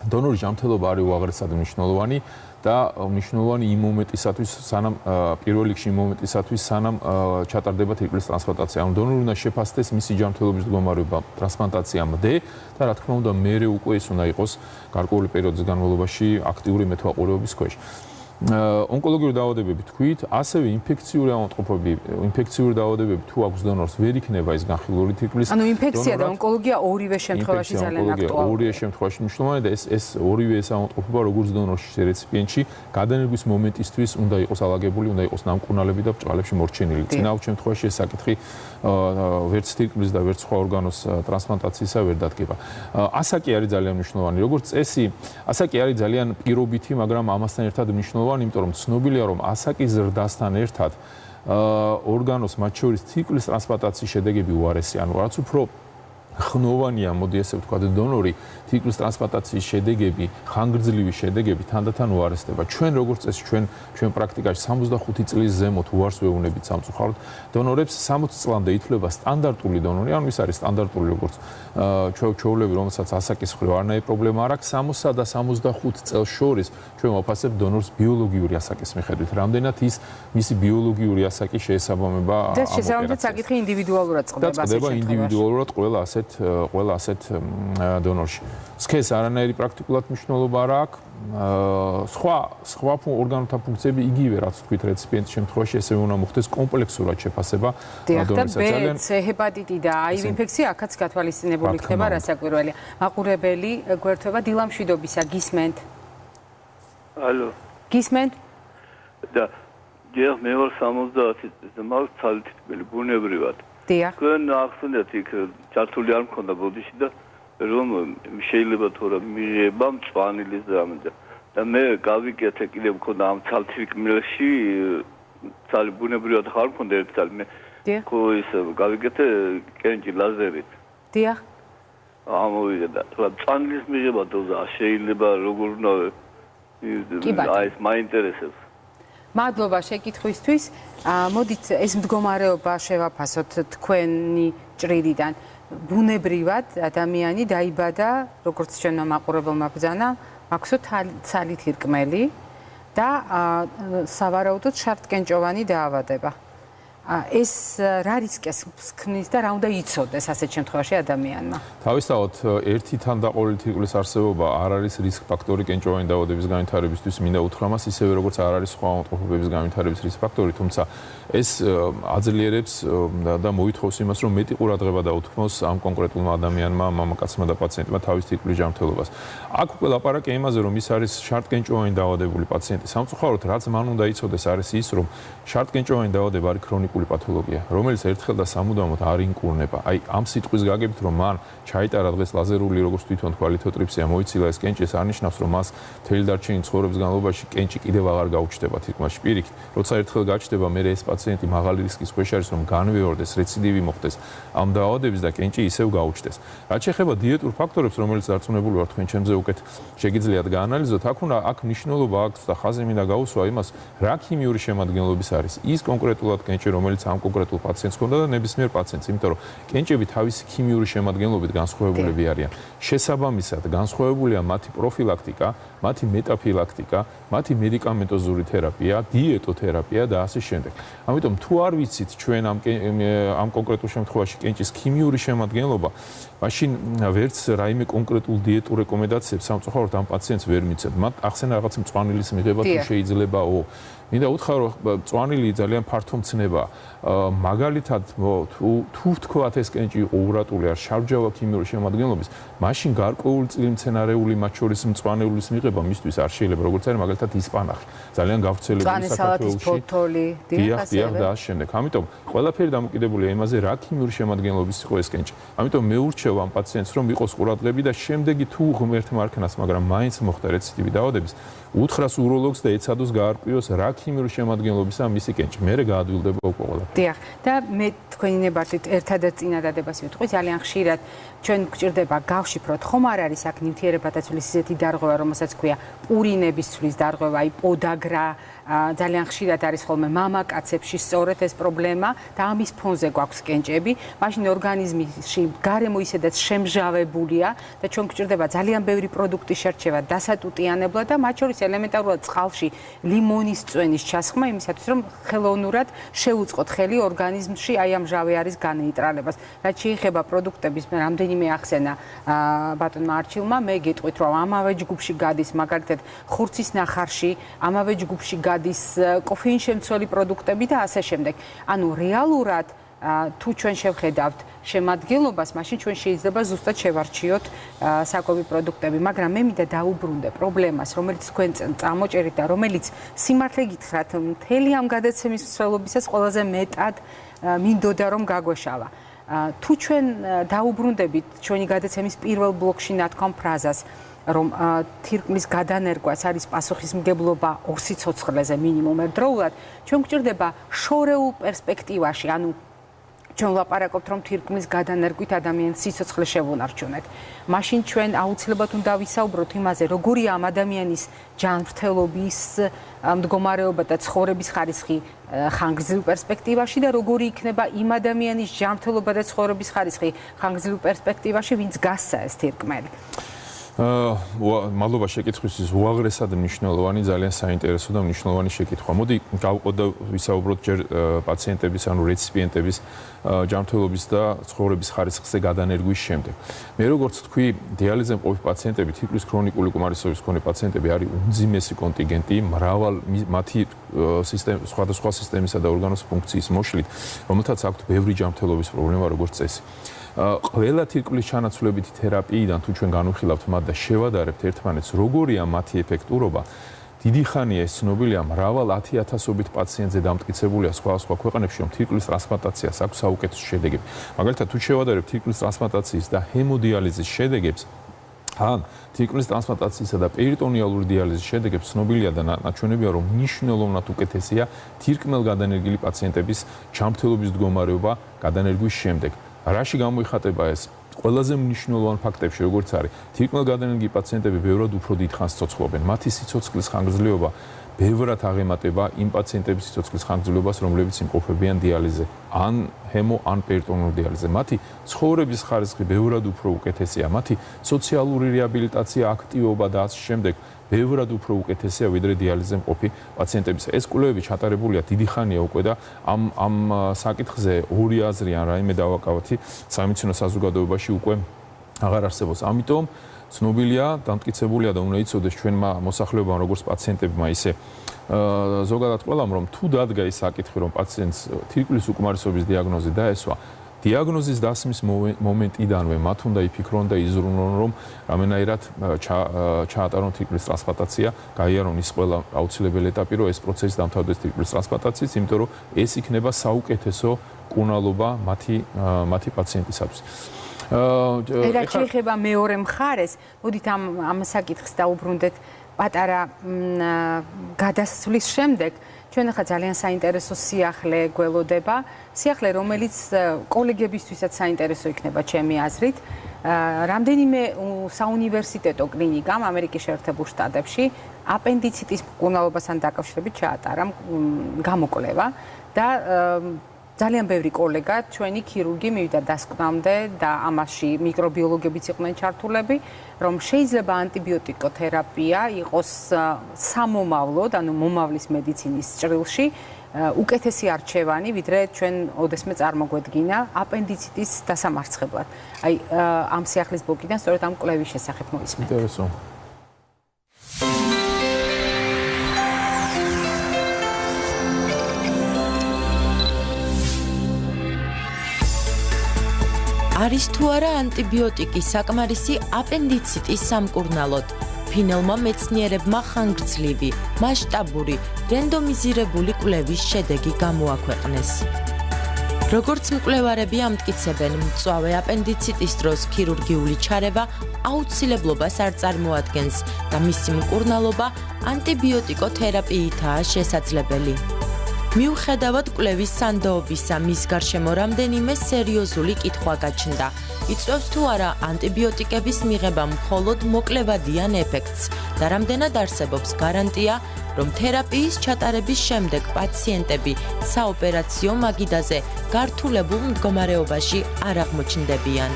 დონორის ჯანმრთელობა არის უაღრესად მნიშვნელოვანი და მნიშვნელოვანი იმ მომენტისათვის, სანამ პირველ რიგში იმ მომენტისათვის, სანამ ჩატარდება თირკმლის ტრანსპლანტაცია. ანუ დონორი უნდა შეფასდეს მისი ჯანმრთელობის მდგომარეობა ტრანსპლანტაციამდე და რა თქმა უნდა, მერე უკვე ის უნდა იყოს გარკვეული პერიოდის განმავლობაში აქტიური მეთვალყურეობის ქვეშ. ონკოლოგიური დაავადებები თქვით, ასევე ინფექციური ავადმყოფობები, ინფექციური დაავადებები თუ აქვს დონორს, ვერ იქნება ის განხილული თირკმლის. ანუ ინფექცია და ონკოლოგია ორივე შემთხვევაში ძალიან აქტუალურია. ორივე შემთხვევაში მნიშვნელოვანია და ეს ორივე ეს ავადმყოფობა როგორც დონორში, რეციპიენტში, გადანერგვის მომენტისთვის უნდა იყოს ალაგებული, უნდა იყოს ნამკურნალები და ბრჭყალებში მორჩენილი. წინააღმდეგ შემთხვევაში ეს საკითხი ვერც თირკმლის და ვერც სხვა ორგანოს ტრანსპლანტაციისა ვერ დადგება. ასაკი არის ძალიან მნიშვნელოვანი. როგორც წესი, ასაკი არის ძალიან პირობითი, მაგრამ ამასთან ერთად მნიშვნელოვანი, იმიტომ რომ ცნობილია, რომ ასაკის ზრდასთან ერთად ორგანოს, მათ შორის თირკმლის ტრანსპლანტაციის შედეგები უარესია. ანუ ხნოვანია, მოდი ესე ვთქვათ, დონორი თირკმლის ტრანსპლანტაციის შედეგები, ხანგრძლივი შედეგები თანდათან უარესდება. ჩვენ როგორც წესი ჩვენ პრაქტიკაში 65 წლის ზემოთ უარს ვეუბნებით სამწუხაროდ დონორებს 60 წლამდე ითვლება სტანდარტული დონორი, ანუ ის არის სტანდარტული როგორც ჩვეულები, რომელსაც ასაკის მხრივ არანაირი პრობლემა არ აქვს 60 და 65 წელს შორის ჩვენ ვაფასებთ დონორს ბიოლოგიური ასაკის მიხედვით. რამდენად ის მისი ბიოლოგიური ასაკი შეესაბამება ამ ოპერაციას. შესაბამისად საკითხი ინდივიდუალურად წყდება ასე შემთხვევაში. ინდივიდუალურად ყველა ასეთ დონორში. სქესს არანაირი პრაქტიკულად მნიშვნელობა არ აქვს. სხვა ორგანოთა ფუნქციები იგივე რაც თქვით რეციპიენტის შემთხვევაში ესე უნდა მოხდეს კომპლექსურად შეფასება დონორის ძალიან ჰეპატიტი და აივ ინფექცია აქაც გათვალისწინებული ხდება რასაკვირველია. მაყურებელი გვერდება დილამშვიდობისა გისმენთ? ალო. გისმენთ? და ჯერ მე ვარ 70 წელს მაქვს ცალი თითქმელი ბუნებრივად. დიახ. თქვენ ახსენეთ იქ ჩართული არ მქონდა ბოდიში და რომ შეიძლება თორემ მიღება მწვანილის რამე და მე გავიკეთე კიდე მქონდა ამ ცალ თირკმლში ცალი ბუნებრივად ხარ მქონდა ერთი ცალი მე ხო ის გავიკეთე კენჭი ლაზერით. დიახ. ამოვიდა და თორემ მწვანილის მიღება დოზა შეიძლება როგორ უნდა აი ეს მაინტერესებს. მადლობა შეკითხვისთვის. მოდით ეს მდგომარეობა შევაფასოთ თქვენი ჭრიდიდან. ბუნებრივად ადამიანი დაიბადა, როგორც ჩვენმა მაყურებელმა ბრძანა, აქვს ცალი თირკმელი და სავარაუდოდ შარტკენჭოვანი დაავადება. ეს რა რისკს ქმნის და რა უნდა იცოდეს ასეთ შემთხვევაში ადამიანმა? თავისთავად ერთი თანდაყოლილი თირკმლის არსებობა არ არის რისკ ფაქტორი კენჭოვანი დაავადების განვითარებისთვის, მინდა უთხრა მას, ისევე როგორც არ არის სხვა ავადმყოფობების განვითარების რისკ ფაქტორი, თუმცა ეს აძლიერებს და მოითხოვს იმას, რომ მეტი ყურადღება დაუთმოს ამ კონკრეტულმა ადამიანმა, მამაკაცმა და პაციენტმა თავის თირკმლის ჯანმრთელობას. აქ უკვე ლაპარაკია იმაზე, რომ ის არის შარტკენჭოვანი დაავადებული პაციენტი. სამწუხაროდ, რაც მან უნდა იცოდეს, არის ის, რომ შარტკენჭოვანი დაავადება არის ქრონიკული პათოლოგია, რომელიც ერთხელ და სამუდამოდ არ ინკურნება. აი, ამ სიტყვის გაგებით, რომ მან ჩაიტარა დღეს ლაზერული, როგორც თვითონ თქვა ლითოტრიფსია, მოიცილა ეს კენჭი, ეს არნიშნავს, რომ მას მთელი დარჩენილი ცხოვრების განმავლობაში კენჭი კიდევ აღარ გაუჩნდება თირკმლში. პირიქით, როცა ერთხელ გაჩნდება, მე ეს პაციენტი მაღალი რისკის ქვეშ არის, რომ განვეორდეს, რეციდივი მოხდეს ამ დაავადების და კენჭი ისევ გაუჩნდეს. რაც შეეხება დიეტურ ფაქტორებს, რომელიც დარწმუნებული ვარ თქვენ ჩემზე უკეთ შეგიძლიათ გაანალიზოთ, აქ მნიშვნელობა აქვს და ხაზი მინდა გაუსვა იმას, რა ქიმიური შემადგენლობის არის ის კონკრეტულად კენჭი, რომელიც ამ კონკრეტულ პაციენტს ჰქონდა და ნებისმიერ პაციენტს, იმიტომ რომ კენჭები თავისი ქიმიური შემადგენლობით განსხვავებულები არიან. შესაბამისად, განსხვავებულია მათი პროფილაქტიკა, მათი მეტაფილაქტიკა, მათი მედიკამენტოზური თერაპია, დიეტოთერაპია და ასე შემდეგ. ამიტომ თუ არ ვიცით ჩვენ ამ კონკრეტულ შემთხვევაში კენჭის ქიმიური შემადგენლობა, მაშინ ვერც რაიმე კონკრეტულ დიეტურ რეკომენდაციებს სამწუხაროდ ამ პაციენტს ვერ მიცემთ. მათ ახსენა რაღაც მწვანილის მიღება თუ შეიძლებაო. მინდა უთხრა, რომ მწვანილი ძალიან ფართო მცნება. მაგალითად, თუ თქვათ ეს კენჭი იყო ურატული არ შავჯავა ქიმიური შემადგენლობის, მაშინ გარკვეული წილიმცენარეული მათ შორის მწვანეულის მიღება მისთვის არ შეიძლება, როგორც არის მაგალითად ისპანახი. ძალიან გავრცელებული საქართველოში. დიახ და ამ შემდეგ. ამიტომ ყველაფერი დამოკიდებულია იმაზე, რა ქიმიური შემადგენლობის იყო ეს კენჭი. ამიტომ მე ურჩევ ამ პაციენტს, რომ იყოს ყურადღები და შემდეგი თუ ღმერთმა არ ქნას, მაგრამ მაინც მოხდა რეციდივი დაავადების, უთხრას უროლოგს და ეცადოს გაარკვიოს რა ქიმიური შემადგენლობისა მისი კენჭი. მერე გაადვილდება უკვე ყველა. დიახ, და მე თქვენი ნებართვით ერთადერთ წინადადებას ვიტყვი, ძალიან ხშირად ჩვენ გვჭირდება გავშიფროთ, ხომ არ არის აქ ნივთიერებათა ცვლის ისეთი დარღვევა, რომელსაც ქვია პურინების ცვლის დარღვევა, აი პოდაგრა, ძალიან ხშირად არის ხოლმე მამაკაცებში სწორედ ეს პრობლემა და ამის ფონზე გვაქვს კენჭები, მაშინ ორგანიზმში გარემო ისედაც შემჟავებულია და ჩვენ გვჭირდება ძალიან ბევრი პროდუქტის შერჩევა, დასატუტიანებლა და მათ შორის ელემენტარულად წყალში ლიმონის წვენის ჩასხმა იმისათვის, რომ ხელოვნურად შეუწყოთ ხელი ორგანიზმში აი ამ ჟავეარის განეიტრალებას. რაც შეეხება პროდუქტების, რამდენიმე ახსენა ბატონმა არჩილმა, მე გეტყვით, რომ ამავე ჯგუფში გადის მაგალითად ხურცის ნახარში, ამავე ჯგუფში გადის კოფეინშემცველი პროდუქტები და ასე შემდეგ. ანუ რეალურად თუ ჩვენ შევხედავთ შემადგენლობას, მაშინ ჩვენ შეიძლება ზუსტად შევარჩიოთ საკვები პროდუქტები, მაგრამ მე მინდა დაუბრუნდე პრობლემას, რომელიც თქვენ წამოჭერით და რომელიც სიმართლე გითხრათ, მთელი ამ გადაცემის მსვლელობისას ყველაზე მეტად მინდოდა რომ გაგვეშალა. თუ ჩვენ დაუბრუნდებით ჩვენი გადაცემის პირველ ბლოკში ნათქვამ ფრაზას, რომ თირკმლის გადანერგვაც არის პასუხისმგებლობა 2 სიცოცხლეზე მინიმუმ ერთდროულად, ჩვენ გვჭირდება შორეულ პერსპექტივაში, ანუ ჩვენ ვლაპარაკობთ, რომ თირკმლის გადანერგვით ადამიანის სიცოცხლე შევუნარჩუნეთ. მაშინ ჩვენ აუცილებლად უნდა ვისაუბროთ იმაზე, როგორია ამ ადამიანის ჯანმრთელობის მდგომარეობა და ცხოვრების ხარისხი ხანგრძლივ პერსპექტივაში და როგორი იქნება იმ ადამიანის ჯანმრთელობა და ცხოვრების ხარისხი ხანგრძლივ პერსპექტივაში, ვინც გასცა ეს თირკმელი. მადლობა შეკითხვისთვის, უაღრესად მნიშვნელოვანი, ძალიან საინტერესო და მნიშვნელოვანი შეკითხვა. მოდი გავყო და ვისაუბროთ ჯერ პაციენტების, ანუ რეციპიენტების ჯანმრთელობის და ცხოვრების ხარისხზე გადანერგვის შემდეგ. მე როგორც თქვი, დიალიზზე მყოფი პაციენტები, თირკმლის ქრონიკული უკმარისობის მქონე პაციენტები არის უმძიმესი კონტინგენტი, მრავალ მათი სხვადასხვა სისტემისა და ორგანოს ფუნქციის მოშლით, რომელთაც აქვთ ბევრი ჯანმრთელობის პრობლემა, როგორც წესი. ყველა თირკმლის ჩანაცვლებითი თერაპიიდან თუ ჩვენ განვიხილავთ მათ და შევადარებთ ერთმანეთს, როგორია მათი ეფექტურობა, დიდი ხანია ეს ცნობილია, მრავალ 10,000-ობით პაციენტზე დამტკიცებულია სხვა ქვეყნებში, რომ თირკმლის ტრანსპლანტაციას აქვს საუკეთესო შედეგები. მაგალითად, თუ შევადარებთ თირკმლის ტრანსპლანტაციის და ჰემოდიალიზის შედეგებს, ან თირკმლის ტრანსპლანტაციისა და პერიტონიალური დიალიზის შედეგებს, ცნობილია და ნაჩვენებია, რომ მნიშვნელოვნად უკეთესია თირკმელ გადანერგილი პაციენტების ჯანმრთელობის მდგომარეობა გადანერგვის შემდეგ. რაში გამოიხატება ეს? ყველაზე მნიშვნელოვან ფაქტებში, როგორც არის, თირკმელ გადანერგილი პაციენტები ბევრად უფრო დიდხანს ცოცხლობენ. მათი სიცოცხლის ხანგრძლივობა ბევრად აღემატება იმ პაციენტების სიცოცხლის ხანგრძლივობას, რომლებიც იმყოფებიან დიალიზზე, ან ჰემო, ან პერიტონიურ დიალიზზე. მათი ცხოვრების ხარისხი ბევრად უფრო უკეთესია, მათი სოციალური რეაბილიტაცია, აქტივობა და ასე შემდეგ ბევრად უფრო უკეთესია, ვიდრე დიალიზზე მყოფი პაციენტების. ეს კვლევები ჩატარებულია დიდი ხანია უკვე და ამ საკითხზე ორი აზრი ან რაიმე დავაკავათი სამედიცინო საზოგადოებაში უკვე აღარ არსებობს. ამიტომ ცნობილია, დამტკიცებულია და უნდა იცოდეს ჩვენმა მოსახლეობამ, როგორც პაციენტებმა, ისე ზოგადად ყველამ, რომ თუ დადგა ის საკითხი, რომ პაციენტს თირკმლის უკმარისობის დიაგნოზი დაესვა, დიაგნოზის დასმის მომენტიდანვე მათ უნდა იფიქრონ და იზრუნონ, რომ რამენაირად ჩაატარონ თირკმლის ტრანსპლანტაცია, გაიარონ ის ყველა აუცილებელი ეტაპი, რომ ეს პროცესი დამთავრდეს თირკმლის ტრანსპლანტაციით, იმიტომ რომ ეს იქნება საუკეთესო კუნალობა მათი პაციენტისათვის. რაც შეეხება მეორე მხარეს, მოდით ამ საკითხს დაუბრუნდეთ პატარა გადასვლის შემდეგ. ჩვენ ახლა ძალიან საინტერესო სიახლე გველოდება, სიახლე, რომელიც კოლეგებისთვისაც საინტერესო იქნება ჩემი აზრით. რამდენიმე საუნივერსიტეტო კლინიკამ ამერიკის შეერთებულ შტატებში აპენდიციტის მკურნალობასთან დაკავშირებით ჩაატარა გამოკვლევა და ძალიან ბევრი კოლეგა, ჩვენი ქირურგი მივიდა დასკვნამდე და ამაში მიკრობიოლოგებიც იყვნენ ჩართულები, რომ შეიძლება ანტიბიოტიკოთერაპია იყოს სამომავლოდ, ანუ მომავლის მედიცინის ჭრილში უკეთესი არჩევანი, ვიდრე ჩვენ ოდესმე წარმოგვედგინა აპენდიციტის დასამარცხებლად. აი, ამ სიახლის ბლოკიდან სწორედ ამ კვლევის შესახებ მოვისმენთ. ინტერესო. არის თუ არა ანტიბიოტიკის საკმარისი აპენდიციტის სამკურნალოდ? ფინელმა მეცნიერებმა ხანგრძლივი, მასშტაბური, რენდომიზირებული კვლევის შედეგი გამოაქვეყნეს. როგორც მკვლევარები ამტკიცებენ, მწვავე აპენდიციტის დროს ქირურგიული ჩარევა აუცილებლობას არ წარმოადგენს და მისი მკურნალობა ანტიბიოტიკოთერაპიითაა შესაძლებელი. მიუხედავად კვლევის სანდოობისა, მის გარშემო რამდენიმე სერიოზული კითხვა გაჩნდა. იწვევს თუ არა ანტიბიოტიკების მიღება მხოლოდ მოკლევადიან ეფექტს და რამდენად არსებობს გარანტია, რომ თერაპიის ჩატარების შემდეგ პაციენტები საოპერაციო მაგიდაზე გართულებულ მდგომარეობაში არ აღმოჩნდებიან.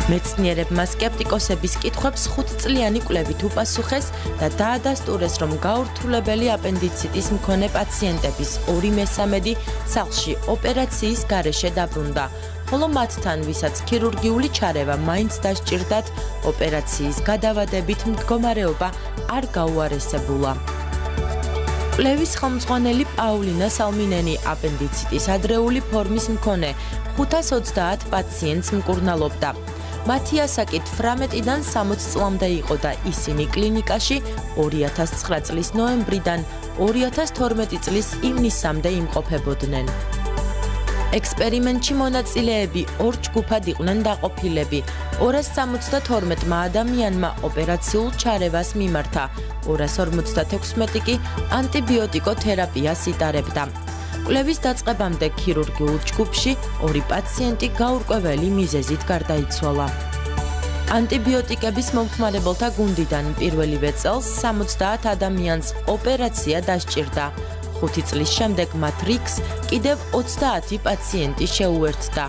მეცნიერებმა სკეპტიკოსების კითხვებს 5-წლიანი კვლევით უპასუხეს და დაადასტურეს, რომ გაურთულებელი აპენდიციტის მქონე პაციენტების 2/3 სახლში ოპერაციის გარეშე დაბრუნდა, ხოლო მათთან, ვისაც ქირურგიული ჩარევა მაინც დასჭირდათ, ოპერაციის გადავადებით მდგომარეობა არ გაუარესებულა. კვლევის ხელმძღვანელი პაულინა სალმინენი აპენდიციტის ადრეული ფორმის მქონე 530 პაციენტს მკურნალობდა. მათი ასაკით 18-დან 60 წლამდე იყო და ისინი კლინიკაში 2009 წლის ნოემბრიდან 2012 წლის ივნისამდე იმყოფებოდნენ. ექსპერიმენტში მონაწილეები ორ ჯგუფად იყვნენ დაყოფილები. 272 ადამიანმა ოპერაციულ ჩარევას მიმართა, 256 კი ანტიბიოტიკოთერაპიას იტარებდა. კვლევის დაწყებამდე ქირურგიულ ჯგუფში 2 პაციენტი გაურკვეველი მიზეზით გარდაიცვალა. ანტიბიოტიკების მომხმარებელთა გუნდიდან პირველივე წელს 70 ადამიანს ოპერაცია დასჭირდა. 5 წლის შემდეგ მათ რიგს კიდევ 30 პაციენტი შეუერთდა.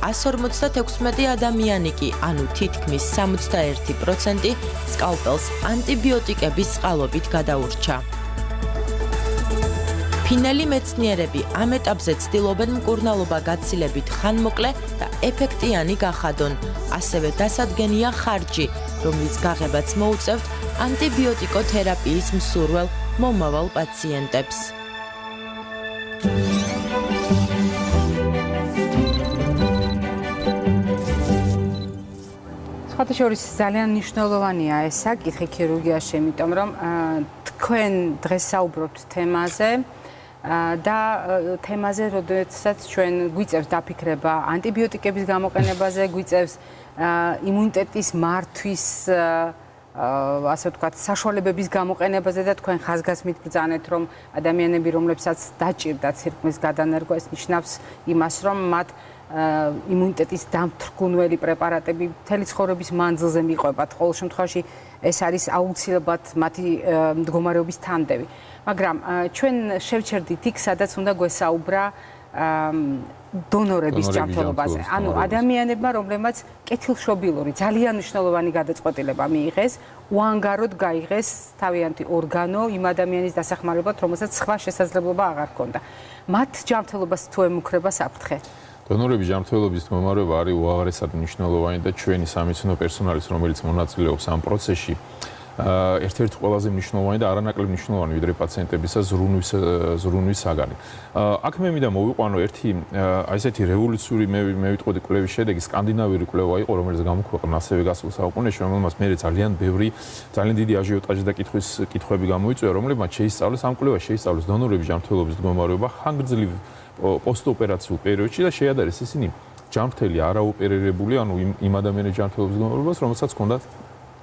156 ადამიანი კი, ანუ თითქმის 61% სკალპელს ანტიბიოტიკების წყალობით გადაურჩა. ფინელი მეცნიერები ამ ეტაპზე ცდილობენ მკურნალობა გაცილებით ხანმოკლე და ეფექტიანი გახადონ. ასევე დასადგენია ხარჯი, რომლის გაღებაც მოუწევთ ანტიბიოტიკოთერაპიის მსურველ მომავალ პაციენტებს. სხვათაშორის ძალიან მნიშვნელოვანია ეს საკითხი ქირურგიაში, იმიტომ რომ თქვენ დღეს საუბრობთ თემაზე და თემაზე, როდესაც ჩვენ გვიწევს დაფიქრება ანტიბიოტიკების გამოყენებაზე, გვიწევს იმუნიტეტის მართვის ასე ვთქვათ, საშუალებების გამოყენებაზე და თქვენ ხაზგასმით ბრძანეთ, რომ ადამიანები, რომლებსაც დაჭირდათ თირკმლის გადანერგვა, ეს ნიშნავს იმას, რომ მათ იმუნიტეტის დამთრგუნველი პრეპარატები მთელი ცხოვრების მანძილზე მიყვებათ. ყოველ შემთხვევაში ეს არის აუცილებლად მათი მდგომარეობის თანდევი. მაგრამ ჩვენ შევჩერდით იქ, სადაც უნდა გვესაუბრა დონორების ჯანმრთელობაზე. ანუ ადამიანებმა, რომლებმაც კეთილშობილური, ძალიან მნიშვნელოვანი გადაწყვეტილება მიიღეს, უანგაროდ გაიღეს თავიანთი ორგანო იმ ადამიანის დასახმარებლად, რომელსაც სხვა შესაძლებლობა აღარ ჰქონდა. მათ ჯანმრთელობას თუ ემუქრება საფრთხე? დონორების ჯანმრთელობის მდგომარეობა არის უაღრესად მნიშვნელოვანი და ჩვენი სამედიცინო პერსონალის, რომელიც მონაწილეობს ამ პროცესში, ერთ-ერთი ყველაზე მნიშვნელოვანი და არანაკლებ მნიშვნელოვანი ვიდრე პაციენტებისა ზრუნვის საგანი. აქ მე მინდა მოვიყვანო ერთი ესეთი რევოლუციური მე ვიტყოდი კვლევის შედეგი, სკანდინავიური კვლევა იყო, რომელიც გამოქვეყნდა ასევე გასულ საუკუნეში, რომელმაც მე ძალიან დიდი აჟიოტაჟი და კითხვები გამოიწვია, რომლებმაც შეისწავლეს ამ კვლევას შეისწავლეს დონორების ჯანმრთელობის მდგომარეობა ხანგრძლივ პოსტოპერაციულ პერიოდში და შეადარეს ისინი ჯანმრთელი არაოპერირებული, ანუ იმ ადამიანის ჯანმრთელობის მდგომარეობას, რომელსაც ჰქონდათ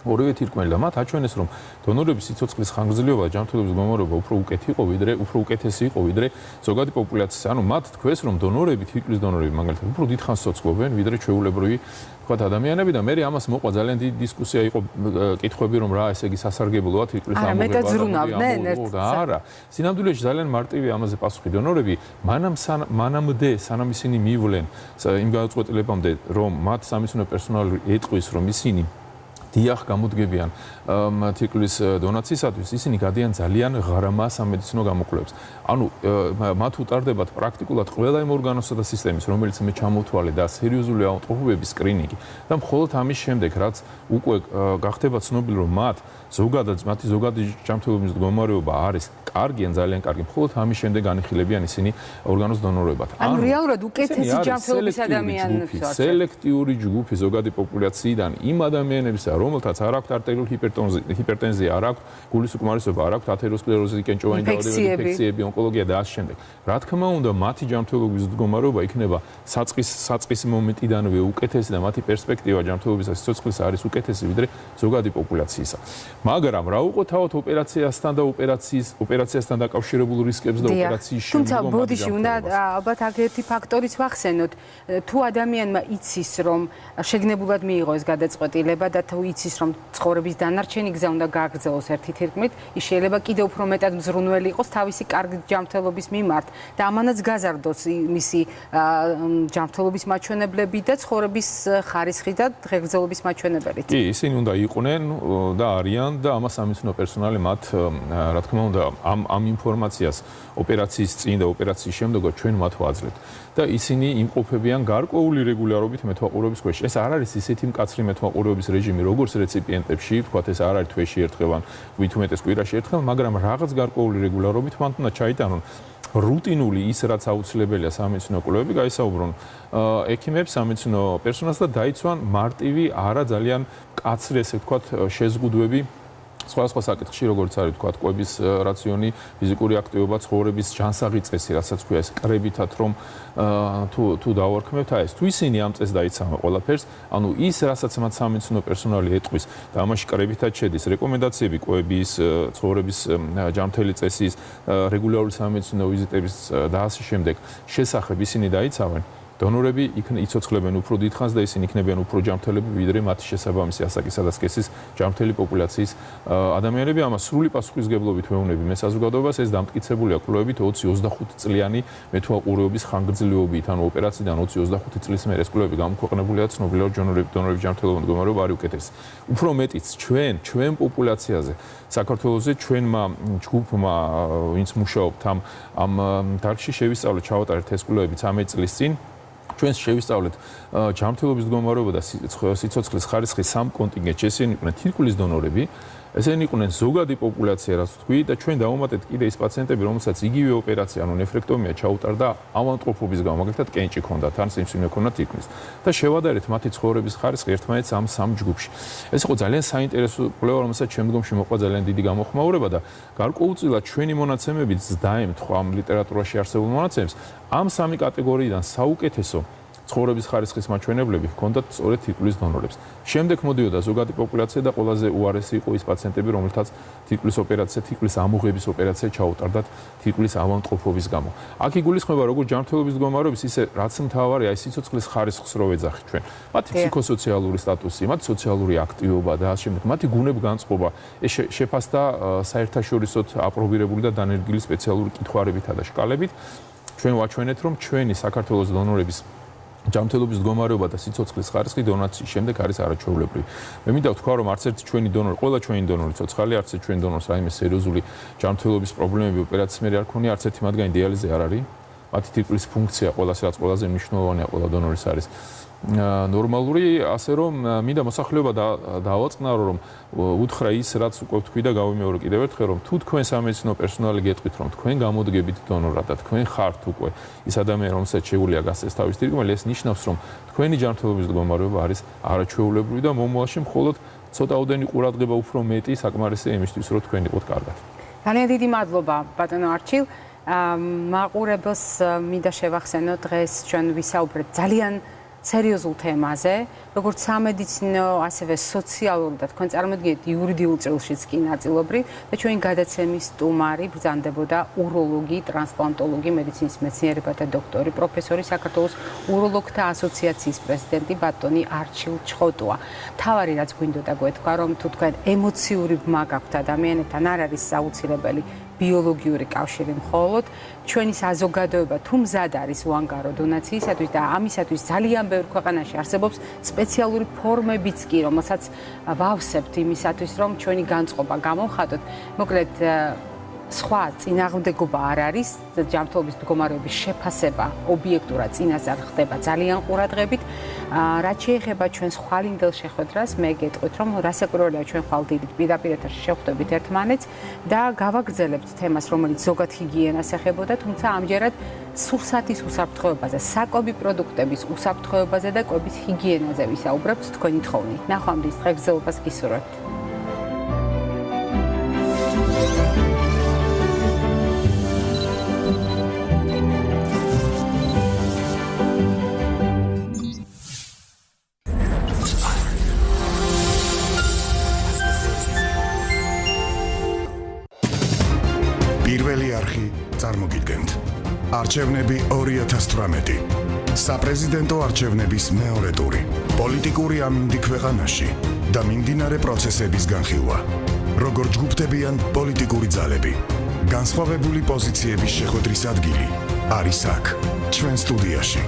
ორივე თირკმელი და მათ აჩვენეს, რომ დონორების სიცოცხლის ხანგრძლივობა ჯანმრთელობის მდგომარეობა უფრო უკეთესი იყო ვიდრე ზოგადი პოპულაციის. ანუ მათ თქვეს, რომ დონორები, თირკმლის დონორები მაგალითად უფრო დიდხანს ცოცხლობენ ვიდრე ჩვეულებრივი თქვათ ადამიანები და მე ამას მოყვა ძალიან დიდი დისკუსია იყო, კითხვები რომ რა ესე იგი სასარგებლოა თირკმლის ამოღება და არა. სინამდვილეში ძალიან მარტივია ამაზე პასუხი. დონორები მანამდე სანამ ისინი მივლენ იმ გადაწყვეტილებამდე, რომ მათ სამედიცინო პერსონალი ეტყვის, რომ ისინი დიახ გამოდგებიან თირკმლის დონაციისათვის, ისინი გადიან ძალიან ღრმა სამედიცინო გამოკვლევებს. ანუ მათ უტარდებათ პრაქტიკულად ყველა იმ ორგანოსა და სისტემის, რომელიც მე ჩამოთვალე და სერიოზული ავტომობილების სკრინინგი და მხოლოდ ამის შემდეგ, რაც უკვე გახდება ცნობილი, რომ მათი ზოგადი ჯანმრთელობის მდგომარეობა არის კარგი ან ძალიან კარგი, მხოლოდ ამის შემდეგ განიხილებიან ისინი ორგანოს დონორებად. ანუ რეალურად უკეთესი ჯანმრთელობის ადამიანებს ვართ. სელექტიური ჯგუფი ზოგადი პოპულაციიდან იმ ადამიანებისა, რომელთაც არ აქვთ არტერიული ჰიპერტენზია, არ აქვთ გულის უკმარისობა, არ აქვთ ათეროსკლეროზი, კენჭოვანი დაავადებები, ინფექციები, ონკოლოგია და ამ შემდეგ. რა თქმა უნდა, მათი ჯანმრთელობის მდგომარეობა იქნება საწყის მომენტიდანვე უკეთესი და მათი პერსპექტივა ჯანმრთელობისა სიცოცხლის არის უკეთესი ვიდრე ზოგადი პოპულაციისა. მაგრამ რა უყოთავთ ოპერაციასთან და ოპერაციასთან დაკავშირებულ რისკებს და ოპერაციის შემდგომ. თუმცა ბოდიში უნდა ალბათ აგრეთი ფაქტორიც ვახსენოთ. თუ ადამიანმა იცის, რომ შეგნებულად მიიღო ეს გადაწყვეტილება და თუ იცის, რომ ცხოვრების დანარჩენი გზა უნდა გააგრძელოს ერთი თირკმლით, ის შეიძლება კიდევ უფრო მეტად მზრუნველი იყოს თავისი კარგი ჯანმრთელობის მიმართ და ამანაც გაზარდოს მისი ჯანმრთელობის მაჩვენებლები და ცხოვრების ხარისხი და ღერძელობის მაჩვენებელით. კი, ისინი უნდა იყვნენ და არიან და ამას სამედიცინო პერსონალი მათ რა თქმა უნდა ამ ინფორმაციას ოპერაციის წინ და ოპერაციის შემდგომ ჩვენ მათ ვაძლევთ და ისინი იმყოფებიან გარკვეული რეგულარობით მეთვალყურეობის ქვეშ. ეს არ არის ისეთი მკაცრი მეთვალყურეობის რეჟიმი, როგორც რეციპიენტებში, თქვათ ეს არ არის თვეში ერთხელ ან ვით უმეტეს კვირაში ერთხელ, მაგრამ რაღაც გარკვეული რეგულარობით მან უნდა ჩაიტანონ რუტინული ის, რაც აუცილებელია სამედიცინო კვლევები, გაისაუბრონ ექიმებს, სამედიცინო პერსონალს და დაიცვან მარტივი, არა ძალიან მკაცრი, ესე ვთქვათ, შეზღუდვები სხვადასხვა საკითხში, როგორც არის თქვა, კვების რაციონი, ფიზიკური აქტივობა, ცხოვრების ჯანსაღი წესი, რასაც ქვია ეს კრებითად რომ თუ დავარქმევთ ეს თუ ისინი ამ წესს დაიცავენ ყველაფერს, ანუ ის რასაც მათ სამედიცინო პერსონალი ეტყვის და ამაში კრებითად შედის რეკომენდაციები კვების, ცხოვრების ჯანმრთელი წესის, რეგულარული სამედიცინო ვიზიტების და ასე შემდეგ შესახებ ისინი დაიცავენ. დონორები იცოცხლებენ უფრო დიდხანს და ისინი იქნებიან უფრო ჯანმრთელები, ვიდრე მათი შესაბამისი ასაკისა და სქესის ჯანმრთელი პოპულაციის ადამიანები. ამას სრული პასუხისმგებლობით ვეუბნები მე საზოგადოებას, ეს დამტკიცებულია კვლევებით 20-25 წლიანი მეთვალყურეობის ხანგრძლივობით, ანუ ოპერაციიდან 20-25 წლის მერე ეს კვლევები გამოქვეყნებულია ცნობილია, რომ დონორების ჯანმრთელობა მდგომარეობა არის უკეთესი. უფრო მეტიც ჩვენ პოპულაციაზე საქართველოზე ჩვენმა ჯგუფმა, ვინც მუშაობთ ამ დარგში შევისწავლეთ, ჩავატარეთ ეს კვლევები 13 წლის წინ. ჩვენს შევისწავლეთ ჯანმრთელობის მდგომარეობა და სიცოცხლის ხარისხის სამ კონტინგენტში. ესენი იყვნენ თირკმლის დონორები, ესენი იყვნენ ზოგადი პოპულაცია, რაც ვთქვი, და ჩვენ დავუმატეთ კიდე ის პაციენტები, რომელსაც იგივე ოპერაცია, ანუ ნეფრექტომია ჩაუტარდა ავანტყოფობის გამო, მაგალითად კენჭი ჰქონდათ, ან სიმსივნე ჰქონდათ თირკმლის. და შევადარეთ მათი ცხოვრების ხარისხი ერთმანეთს ამ სამ ჯგუფში. ეს იყო ძალიან საინტერესო კვლევა, რომელსაც შემდგომში მოყვა ძალიან დიდი გამოხმაურება და გარკვეულწილად ჩვენი მონაცემებით დაემთხვა ამ ლიტერატურაში არსებულ მონაცემებს. ამ სამი კატეგორიიდან საუკეთესო ცხოვრების ხარისხის მაჩვენებლები ჰქონდათ სწორედ თირკმლის დონორებს. შემდეგ მოდიოდა ზოგადი პოპულაცია და ყველაზე უარესი იყო ის პაციენტები, რომელთაც თირკმლის ოპერაცია, თირკმლის ამოღების ოპერაცია ჩაუტარდათ თირკმლის ავანტყოფობის გამო. აქ იგულისხმება როგორც ჯანმრთელობის მდგომარეობის, ისე რაც მთავარია, ის სიცოცხლის ხარისხს რო ვეძახით ჩვენ. მათი ფსიქოსოციალური სტატუსი, მათი სოციალური აქტივობა და ასე შემდეგ, მათი გუნებგანწყობა, ეს შეფასდა საერთაშორისოდ აპრობირებული და დანერგილი სპეციალური კითხვარებითა და შკალებით. ჩვენ ვაჩვენეთ, რომ ჩვენი საქართველოს დონორების ჯანმრთელობის მდგომარეობა და სიცოცხლის ხარისხი დონაციის შემდეგ არის არაჩვეულებრივი. მე მინდა ვთქვა, რომ არც ერთი ჩვენი დონორი, ყველა ჩვენი დონორი ცოცხალი, არც ერთი ჩვენი დონორს რაიმე სერიოზული ჯანმრთელობის პრობლემები ოპერაციის მერე არ ქონია, არც ერთი მათგანი დიალიზზე არ არის. მათი თირკმლის ფუნქცია ყველას რაც ყველაზე მნიშვნელოვანია ყველა დონორის არის ნორმალური, ასე რომ მინდა მოსახლეობა დავაწყნარო, რომ უთხრა ის, რაც უკვე ვთქვი და გავიმეორო კიდევ ერთხელ, რომ თუ თქვენ სამედიცინო პერსონალი გეტყვით, რომ თქვენ გამოდგებით დონორად და თქვენ ხართ უკვე ის ადამიანი, რომელსაც შეუძლია გასცეს თავის თირკმელი, ეს ნიშნავს, რომ თქვენი ჯანმრთელობის მდგომარეობა არის არაჩვეულებრივი და მომავალში მხოლოდ ცოტაოდენი ყურადღება უფრო მეტი საკმარისია იმისთვის, რომ თქვენ იყოთ კარგად. ძალიან დიდი მადლობა, ბატონო არჩილ. მაყურებელს მინდა შევახსენო, დღეს ჩვენ ვისაუბრეთ ძალიან სერიოზულ თემაზე, როგორც სამედიცინო, ასევე სოციალური და თქვენ წარმოგიდგენთ იურიდიულ წრილშიც კი ნაწილობრივ და ჩვენი გადაცემის სტუმარი ბრძანდებოდა უროლოგი-ტრანსპლანტოლოგი, მედიცინის მეცნიერებათა დოქტორი, პროფესორი, საქართველოს უროლოგთა ასოციაციის პრეზიდენტი ბატონი არჩილ ჩხოტუა. თავარი რაც გვინდოდა გვეთქვა, რომ თუ თქვენ ემოციური ბმა გაქვთ ადამიანებთან, არ არის საუცილებელი ბიოლოგიური კავშირი მხოლოდ, ჩვენი საზოგადოება თუ მზად არის უანგარო დონაციისათვის და ამისათვის ძალიან ბევრ ქვეყანაში არსებობს სპეციალური ფორმებიც კი, რომელსაც ვავსებთ იმისათვის, რომ ჩვენი განწყობა გამოვხატოთ. მოკლედ სხვა წინააღმდეგობა არ არის, ჯანმრთელობის მდგომარეობის შეფასება ობიექტურად წინასწარ ხდება ძალიან ყურადღებით. რაც შეეხება ჩვენს ხვალინდელ შეხვედრას, მე გეტყვით, რომ რასაკვირველია ჩვენ ხვალდიდით პირდაპირ ეთერში შევხვდებით ერთმანეთს და გავაგრძელებთ თემას, რომელიც ზოგად ჰიგიენას ეხებოდა, თუმცა ამჯერად სურსათის უსაფრთხოებაზე, საკვები პროდუქტების უსაფრთხოებაზე და კვების ჰიგიენაზე ვისაუბრებთ თქვენი თხოვნით. ნახვამდის დღეგრძელობას გისურვებთ. პირველი არხი წარმოგიდგენთ. არჩევნები 2018. საპრეზიდენტო არჩევნების მეორე ტური. პოლიტიკური ამინდი ქვეყანაში და მიმდინარე პროცესების განხილვა. როგორ ჯგუფდებიან პოლიტიკური ძალები. განსხვავებული პოზიციების შეხვედრის ადგილი არის აქ, ჩვენ სტუდიაში.